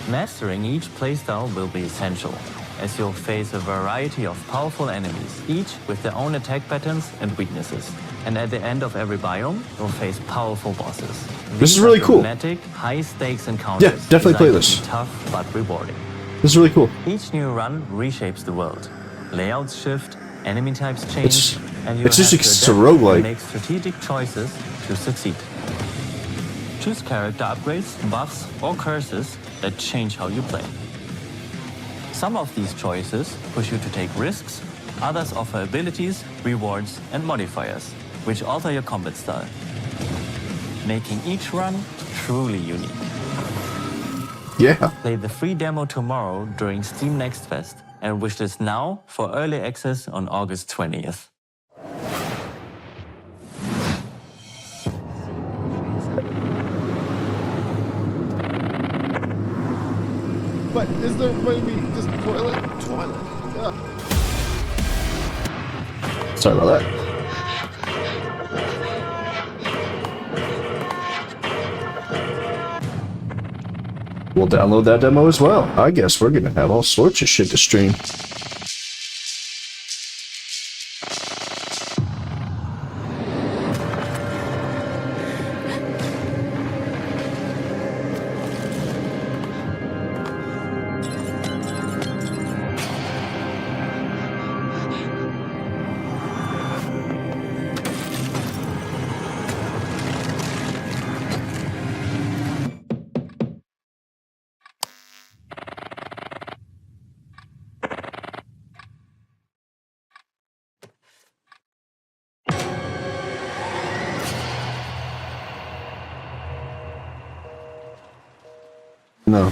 S28: Mastering each playstyle will be essential, as you'll face a variety of powerful enemies, each with their own attack patterns and weaknesses. And at the end of every biome, you'll face powerful bosses.
S1: This is really cool.
S28: Dramatic, high-stakes encounters.
S1: Yeah, definitely play
S28: designed to
S1: this.
S28: be tough but rewarding.
S1: This is really cool.
S28: Each new run reshapes the world. Layouts shift, enemy types change, and you
S1: it's just
S28: have
S1: it's
S28: to
S1: a
S28: adapt
S1: roguelike.
S28: and make strategic choices to succeed. Choose character upgrades, buffs, or curses that change how you play. Some of these choices push you to take risks, others offer abilities, rewards, and modifiers, which alter your combat style, making each run truly unique.
S1: Yeah.
S28: Play the free demo tomorrow during Steam Next Fest and wish this now for early access on August 20th.
S7: But is there maybe just toilet? Toilet. Yeah.
S1: Sorry about that. We'll download that demo as well. I guess we're gonna have all sorts of shit to stream. No.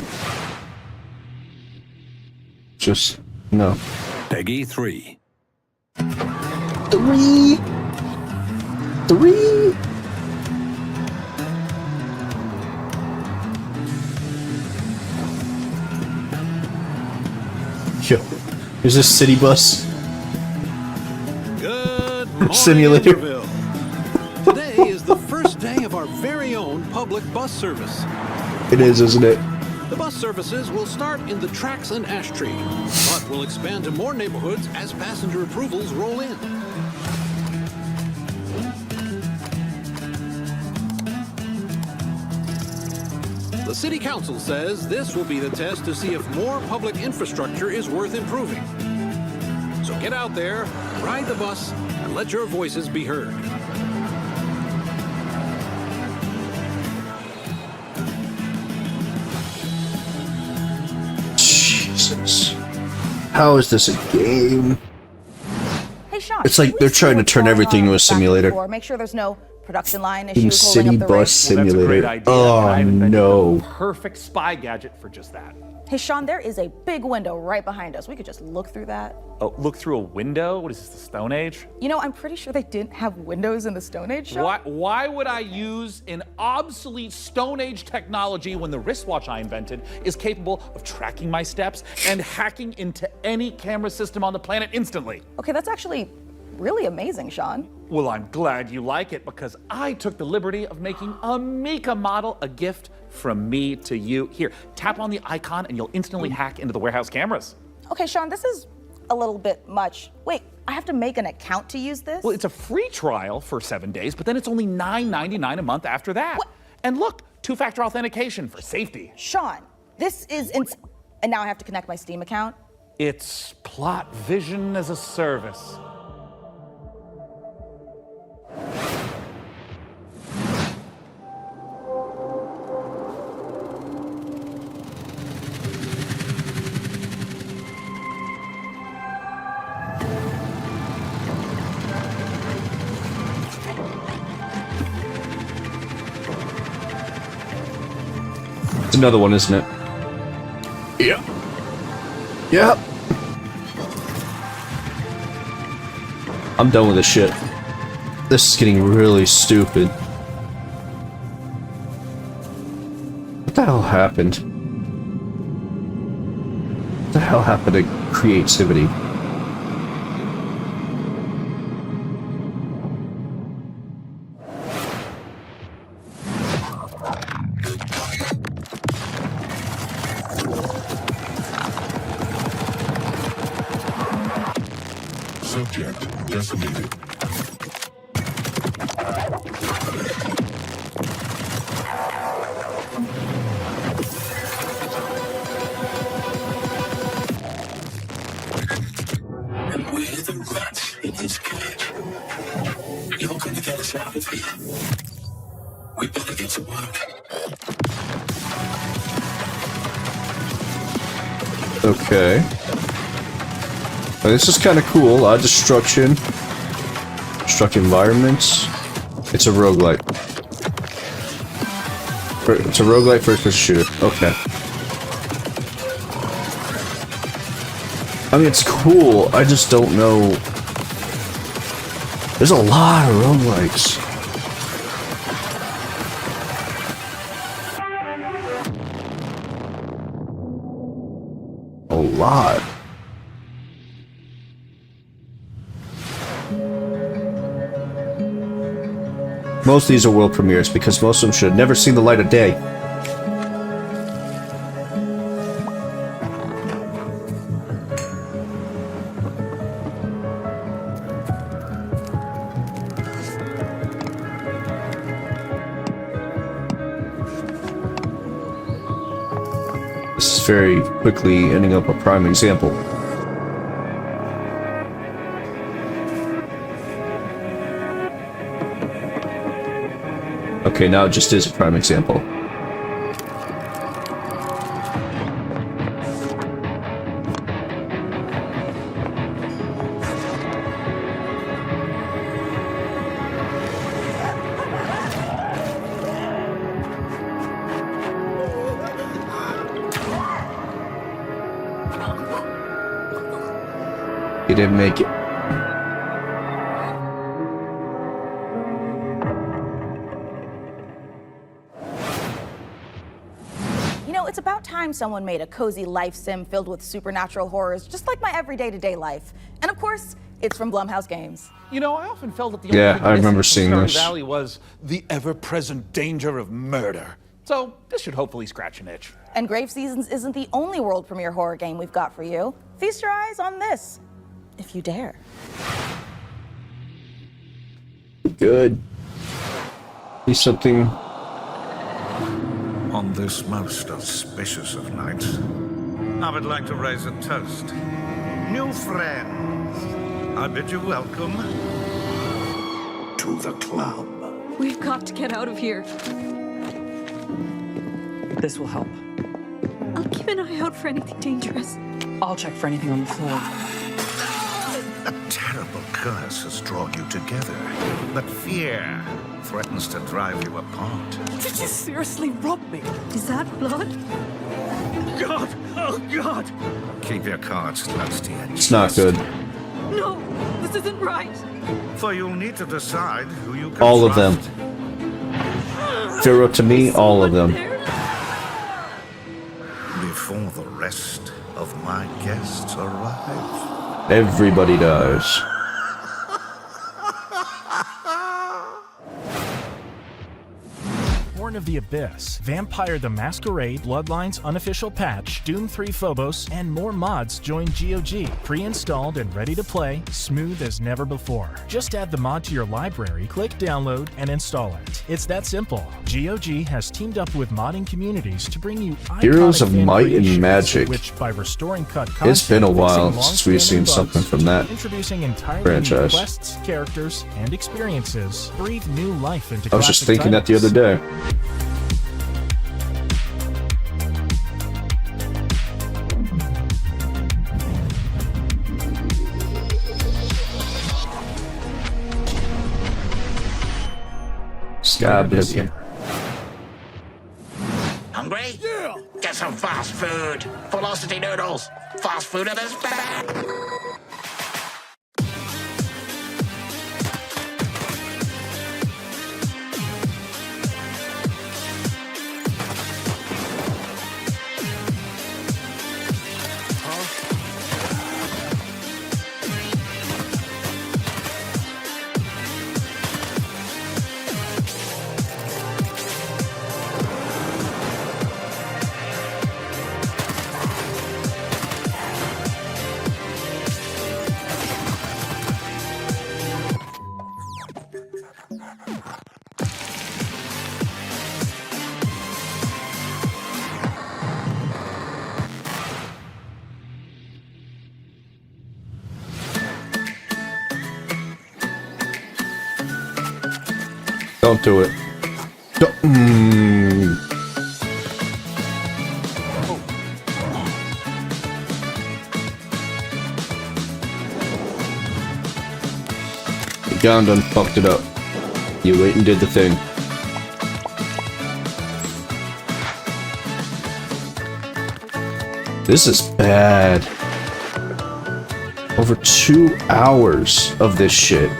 S1: Just no.
S12: Peggy 3.
S1: 3. Yo, here's this city bus.
S13: Good morning,
S1: Simulator.
S13: Interville. Today is the first day of our very own public bus service.
S1: It is, isn't it?
S13: The bus services will start in the Tracks and Ash Tree, but will expand to more neighborhoods as passenger approvals roll in. The City Council says this will be the test to see if more public infrastructure is worth improving. So get out there, ride the bus, and let your voices be heard.
S1: Jesus. How is this a game?
S3: Hey, Sean.
S1: It's like they're trying to turn everything into a simulator.
S3: Make sure there's no production line
S1: Team
S3: issues holding
S1: City
S3: up the
S1: Bus
S3: race.
S1: Simulator. Oh no.
S2: Perfect spy gadget for just that.
S3: Hey, Sean, there is a big window right behind us. We could just look through that.
S2: Oh, look through a window? What is this, the Stone Age?
S3: You know, I'm pretty sure they didn't have windows in the Stone Age, Sean.
S2: Why would I use an obsolete Stone Age technology when the wristwatch I invented is capable of tracking my steps and hacking into any camera system on the planet instantly?
S3: Okay, that's actually really amazing, Sean.
S2: Well, I'm glad you like it because I took the liberty of making a Mika model a gift from me to you. Here, tap on the icon and you'll instantly hack into the warehouse cameras.
S3: Okay, Sean, this is a little bit much. Wait, I have to make an account to use this?
S2: Well, it's a free trial for 7 days, but then it's only $9.99 a month after that.
S3: What?
S2: And look, two-factor authentication for safety.
S3: Sean, this is and now I have to connect my Steam account?
S2: It's Plot Vision as a service.
S1: It's another one, isn't it? Yeah. Yep. I'm done with this shit. This is getting really stupid. What the hell happened? What the hell happened to creativity?
S11: Object decimated. And we're the rats in this cage. You're going to get us out of here. We better get to work.
S1: Okay. Well, this is kind of cool. A lot of destruction. Destruct environments. It's a roguelite. It's a roguelite first-person shooter. Okay. I mean, it's cool. I just don't know. There's a lot of roguelikes. A lot. Most of these are world premieres because most of them should have never seen the light of day. This is very quickly ending up a prime example. Okay, now it just is a prime example. He didn't make it.
S3: You know, it's about time someone made a cozy life sim filled with supernatural horrors, just like my everyday to-day life. And of course, it's from Blumhouse Games.
S2: You know, I often felt that the
S1: Yeah,
S2: only thing
S1: I remember
S2: missing
S1: seeing
S2: from Stardew
S1: this.
S2: Valley was the ever-present danger of murder. So this should hopefully scratch an itch.
S3: And Grave Seasons isn't the only world premiere horror game we've got for you. Feast your eyes on this, if you dare.
S1: Good. Be something.
S4: On this most auspicious of nights, I would like to raise a toast. New friends, I bid you welcome to the club.
S24: We've got to get out of here.
S25: This will help.
S24: I'll keep an eye out for anything dangerous.
S25: I'll check for anything on the floor.
S4: A terrible curse has drawn you together, but fear threatens to drive you apart.
S24: Did you seriously rob me? Is that blood? God! Oh, God!
S4: Keep your cards close to your
S1: It's not good.
S24: No! This isn't right!
S4: For you'll need to decide who you can
S1: All of them.
S4: trust.
S1: If it were up to me, all of them.
S4: Before the rest of my guests arrive.
S1: Everybody dies.
S12: Born of the Abyss, Vampire the Masquerade, Bloodlines unofficial patch, Doom 3 Phobos, and more mods join GOG. Pre-installed and ready to play, smooth as never before. Just add the mod to your library, click download, and install it. It's that simple. GOG has teamed up with modding communities to bring you
S1: Heroes
S12: iconic
S1: of
S12: fan
S1: Might and
S12: creations,
S1: Magic.
S12: which by restoring cut content,
S1: It's been a while
S12: fixing
S1: since we've seen
S12: long-standing
S1: something from that
S12: introducing entirely
S1: franchise.
S12: new quests, characters, and experiences, breathe new life into
S1: I was just
S12: classic
S1: thinking that the
S12: titles.
S1: other day. Sky Oblivion.
S15: Hungry? Yeah! Get some fast food. Velocity noodles. Fast food at its best.
S1: Don't do it. Don't. You gone done fucked it up. You wait and did the thing. This is bad. Over 2 hours of this shit.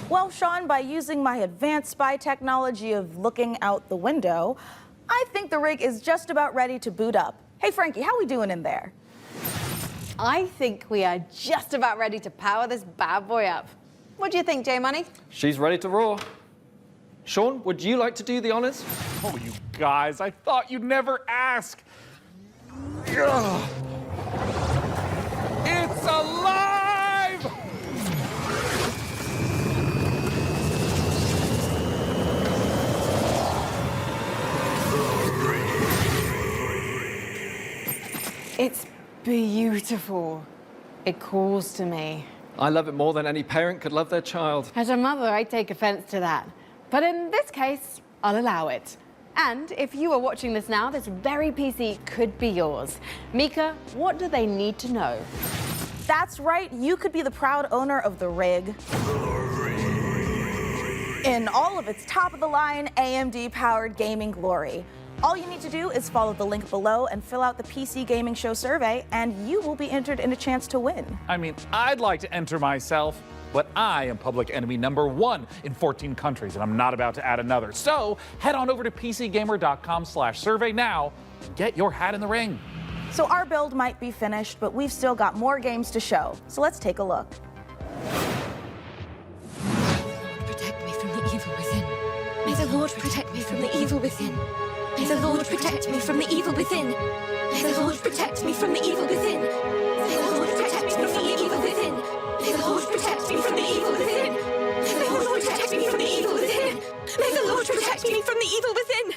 S3: Well, Sean, by using my advanced spy technology of looking out the window, I think the rig is just about ready to boot up. Hey, Frankie, how we doing in there?
S9: I think we are just about ready to power this bad boy up. What do you think, J-Money?
S10: She's ready to roar. Sean, would you like to do the honors?
S2: Oh, you guys, I thought you'd never ask. Ugh. It's alive!
S9: It's beautiful. It calls to me.
S10: I love it more than any parent could love their child.
S9: As a mother, I take offense to that. But in this case, I'll allow it. And if you are watching this now, this very PC could be yours. Mika, what do they need to know?
S3: That's right, you could be the proud owner of the rig. In all of its top-of-the-line AMD-powered gaming glory. All you need to do is follow the link below and fill out the PC Gaming Show survey, and you will be entered in a chance to win.
S2: I mean, I'd like to enter myself, but I am public enemy #1 in 14 countries, and I'm not about to add another. So head on over to PCGamer.com/survey now and get your hat in the ring.
S3: So our build might be finished, but we've still got more games to show. So let's take a look.
S6: Protect me from the evil within. May the Lord protect me from the evil within. May the Lord protect me from the evil within. May the Lord protect me from the evil within. May the Lord protect me from the evil within. May the Lord protect me from the evil within. May the Lord protect me from the evil within. May the Lord protect me from the evil within.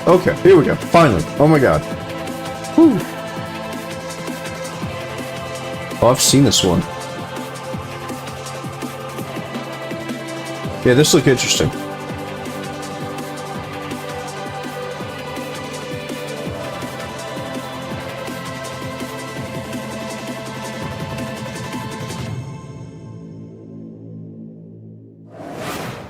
S1: Okay, here we go. Finally. Oh my god. Whew. Oh, I've seen this one. Yeah, this looks interesting.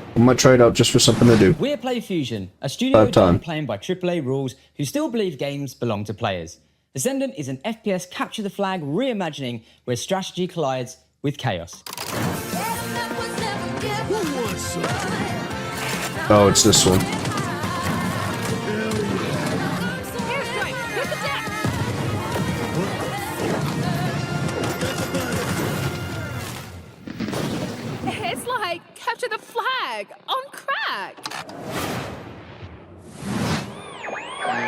S1: I might try it out just for something to do.
S8: We're PlayFusion, a studio
S1: Bad time.
S8: done playing by AAA rules who still believe games belong to players. Ascendant is an FPS capture the flag reimagining where strategy collides with chaos.
S1: Oh, it's this one.
S14: It's like capture the flag on crack.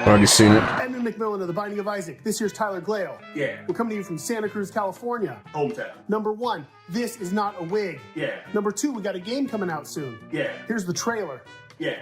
S1: Already seen it.
S17: Edmund McMillan of The Binding of Isaac. This here's Tyler Glale.
S18: Yeah.
S17: We're coming to you from Santa Cruz, California.
S18: Hometown.
S17: Number 1, this is not a wig.
S18: Yeah.
S17: Number 2, we got a game coming out soon.
S18: Yeah.
S17: Here's the trailer.
S18: Yeah.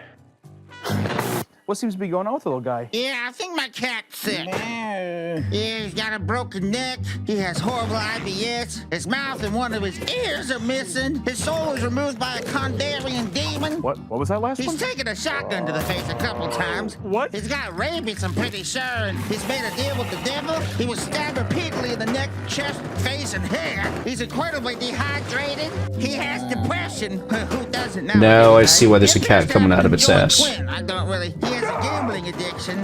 S16: What seems to be going on with the little guy?
S15: Yeah, I think my cat's sick. Yeah, he's got a broken neck. He has horrible IBS. His mouth and one of his ears are missing. His soul was removed by a Kandarian demon.
S16: What was that last one?
S15: He's taken a shotgun to the face a couple times.
S16: What?
S15: He's got rabies, I'm pretty sure, and he's made a deal with the devil. He was stabbed repeatedly in the neck, chest, face, and hair. He's incredibly dehydrated. He has depression. Who doesn't now?
S1: Now I see why there's a cat coming out of its ass.
S15: I don't really. He has a gambling addiction.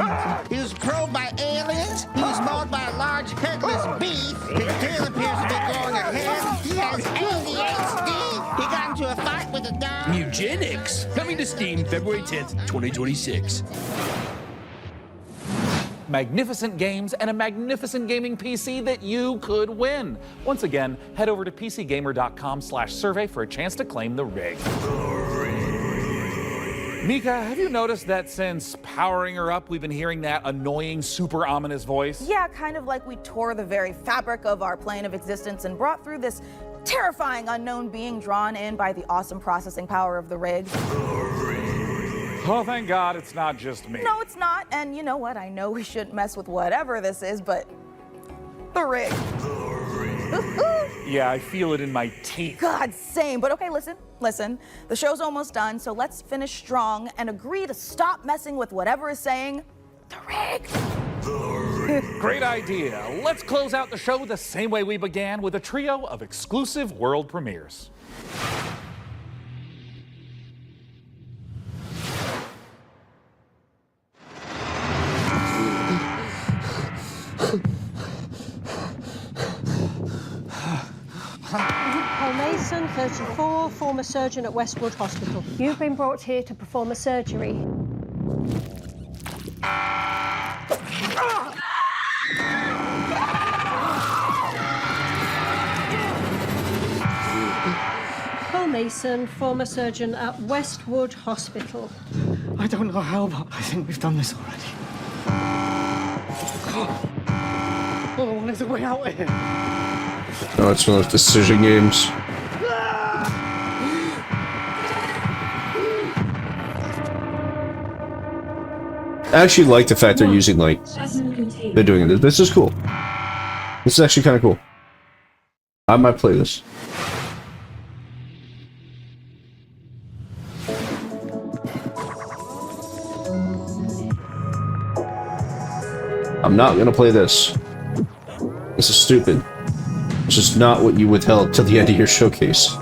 S15: He was probed by aliens. He was mauled by a large headless beast. His tail appears to be growing ahead. He has ADHD. He got into a fight with a dog.
S18: Eugenics, coming to Steam February 10th, 2026.
S2: Magnificent games and a magnificent gaming PC that you could win. Once again, head over to PCGamer.com/survey for a chance to claim the rig. Mika, have you noticed that since powering her up, we've been hearing that annoying, super ominous voice?
S3: Yeah, kind of like we tore the very fabric of our plane of existence and brought through this terrifying unknown being drawn in by the awesome processing power of the rig.
S2: Oh, thank God it's not just me.
S3: No, it's not. And you know what? I know we shouldn't mess with whatever this is, but the rig.
S2: Yeah, I feel it in my teeth.
S3: God, same. But okay, listen. The show's almost done, so let's finish strong and agree to stop messing with whatever is saying the rig.
S2: Great idea. Let's close out the show the same way we began, with a trio of exclusive world premieres.
S19: Paul Mason, 34, former surgeon at Westwood Hospital. You've been brought here to perform a surgery. Paul Mason, former surgeon at Westwood Hospital.
S20: I don't know how, but I think we've done this already. All I want is a way out of here.
S1: Oh, it's one of those decision games. I actually like the fact they're using, like, they're doing it. This is cool. This is actually kind of cool. I might play this. I'm not gonna play this. This is stupid. It's just not what you withheld till the end of your showcase.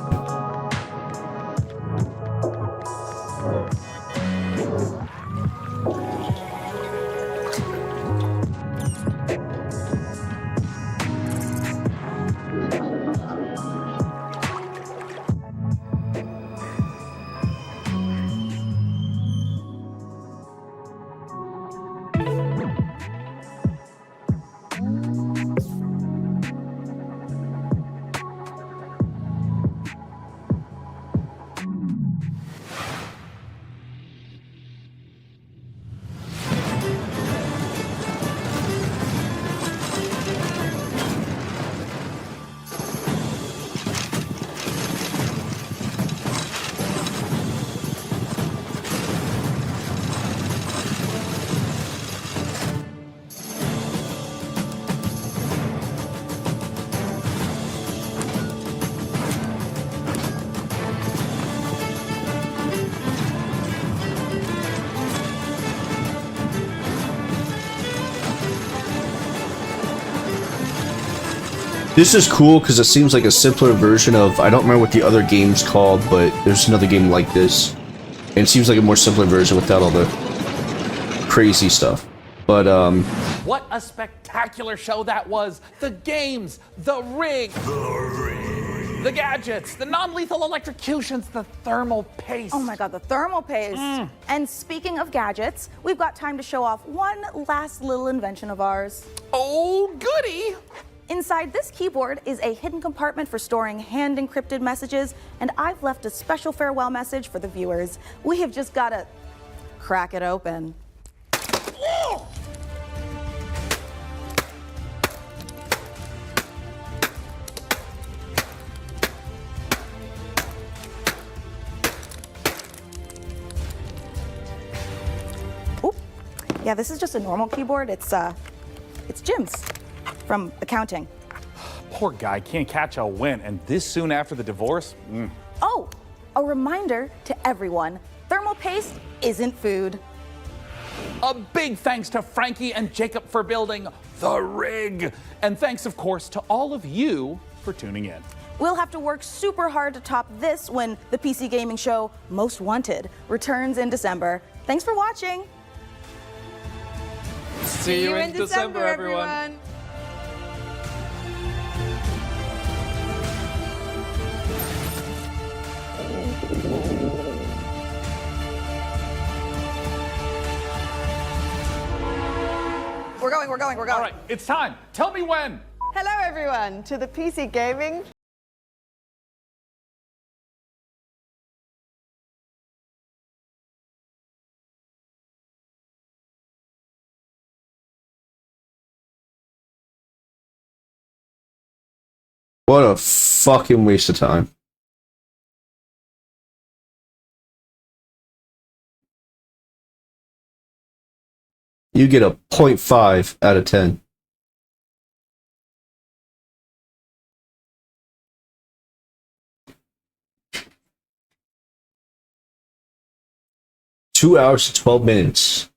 S1: This is cool because it seems like a simpler version of, I don't remember what the other game's called, but there's another game like this. And it seems like a more simpler version without all the crazy stuff. But,
S2: What a spectacular show that was! The games, the rig, the gadgets, the non-lethal electrocutions, the thermal paste.
S3: Oh my God, the thermal paste. And speaking of gadgets, we've got time to show off one last little invention of ours.
S2: Oh, goody!
S3: Inside this keyboard is a hidden compartment for storing hand-encrypted messages, and I've left a special farewell message for the viewers. We have just got to crack it open. Oops. Yeah, this is just a normal keyboard. It's Jim's from accounting.
S2: Poor guy can't catch a win, and this soon after the divorce?
S3: Oh, a reminder to everyone, thermal paste isn't food.
S2: A big thanks to Frankie and Jacob for building The Rig. And thanks, of course, to all of you for tuning in.
S3: We'll have to work super hard to top this when the PC gaming show Most Wanted returns in December. Thanks for watching.
S10: See you in December, everyone.
S3: We're going.
S2: All right, it's time. Tell me when.
S9: Hello, everyone, to the PC Gaming.
S1: What a fucking waste of time. You get a 0.5 out of 10. Two hours and 12 minutes.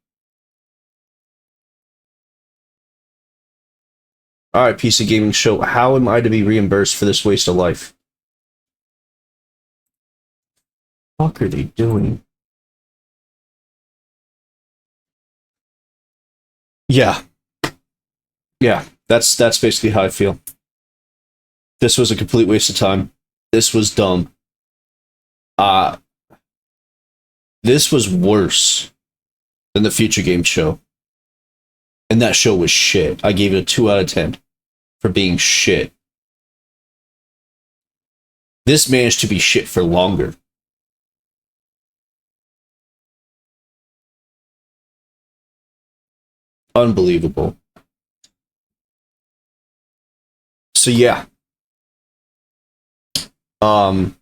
S1: Alright, PC Gaming Show, how am I to be reimbursed for this waste of life? What are they doing? Yeah. Yeah, that's basically how I feel. This was a complete waste of time. This was dumb. This was worse than the Future Game Show. And that show was shit. I gave it a 2 out of 10 for being shit. This managed to be shit for longer. Unbelievable. So yeah. Not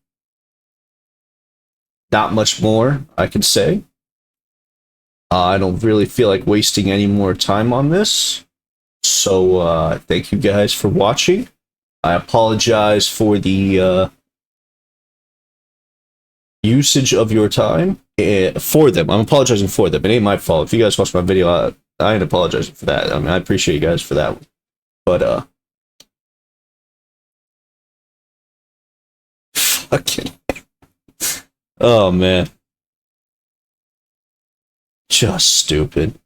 S1: much more I can say. I don't really feel like wasting any more time on this. So thank you guys for watching. I apologize for the usage of your time for them. I'm apologizing for them. It ain't my fault. If you guys watch my video, I ain't apologizing for that. I mean, I appreciate you guys for that. But fucking oh man. Just stupid.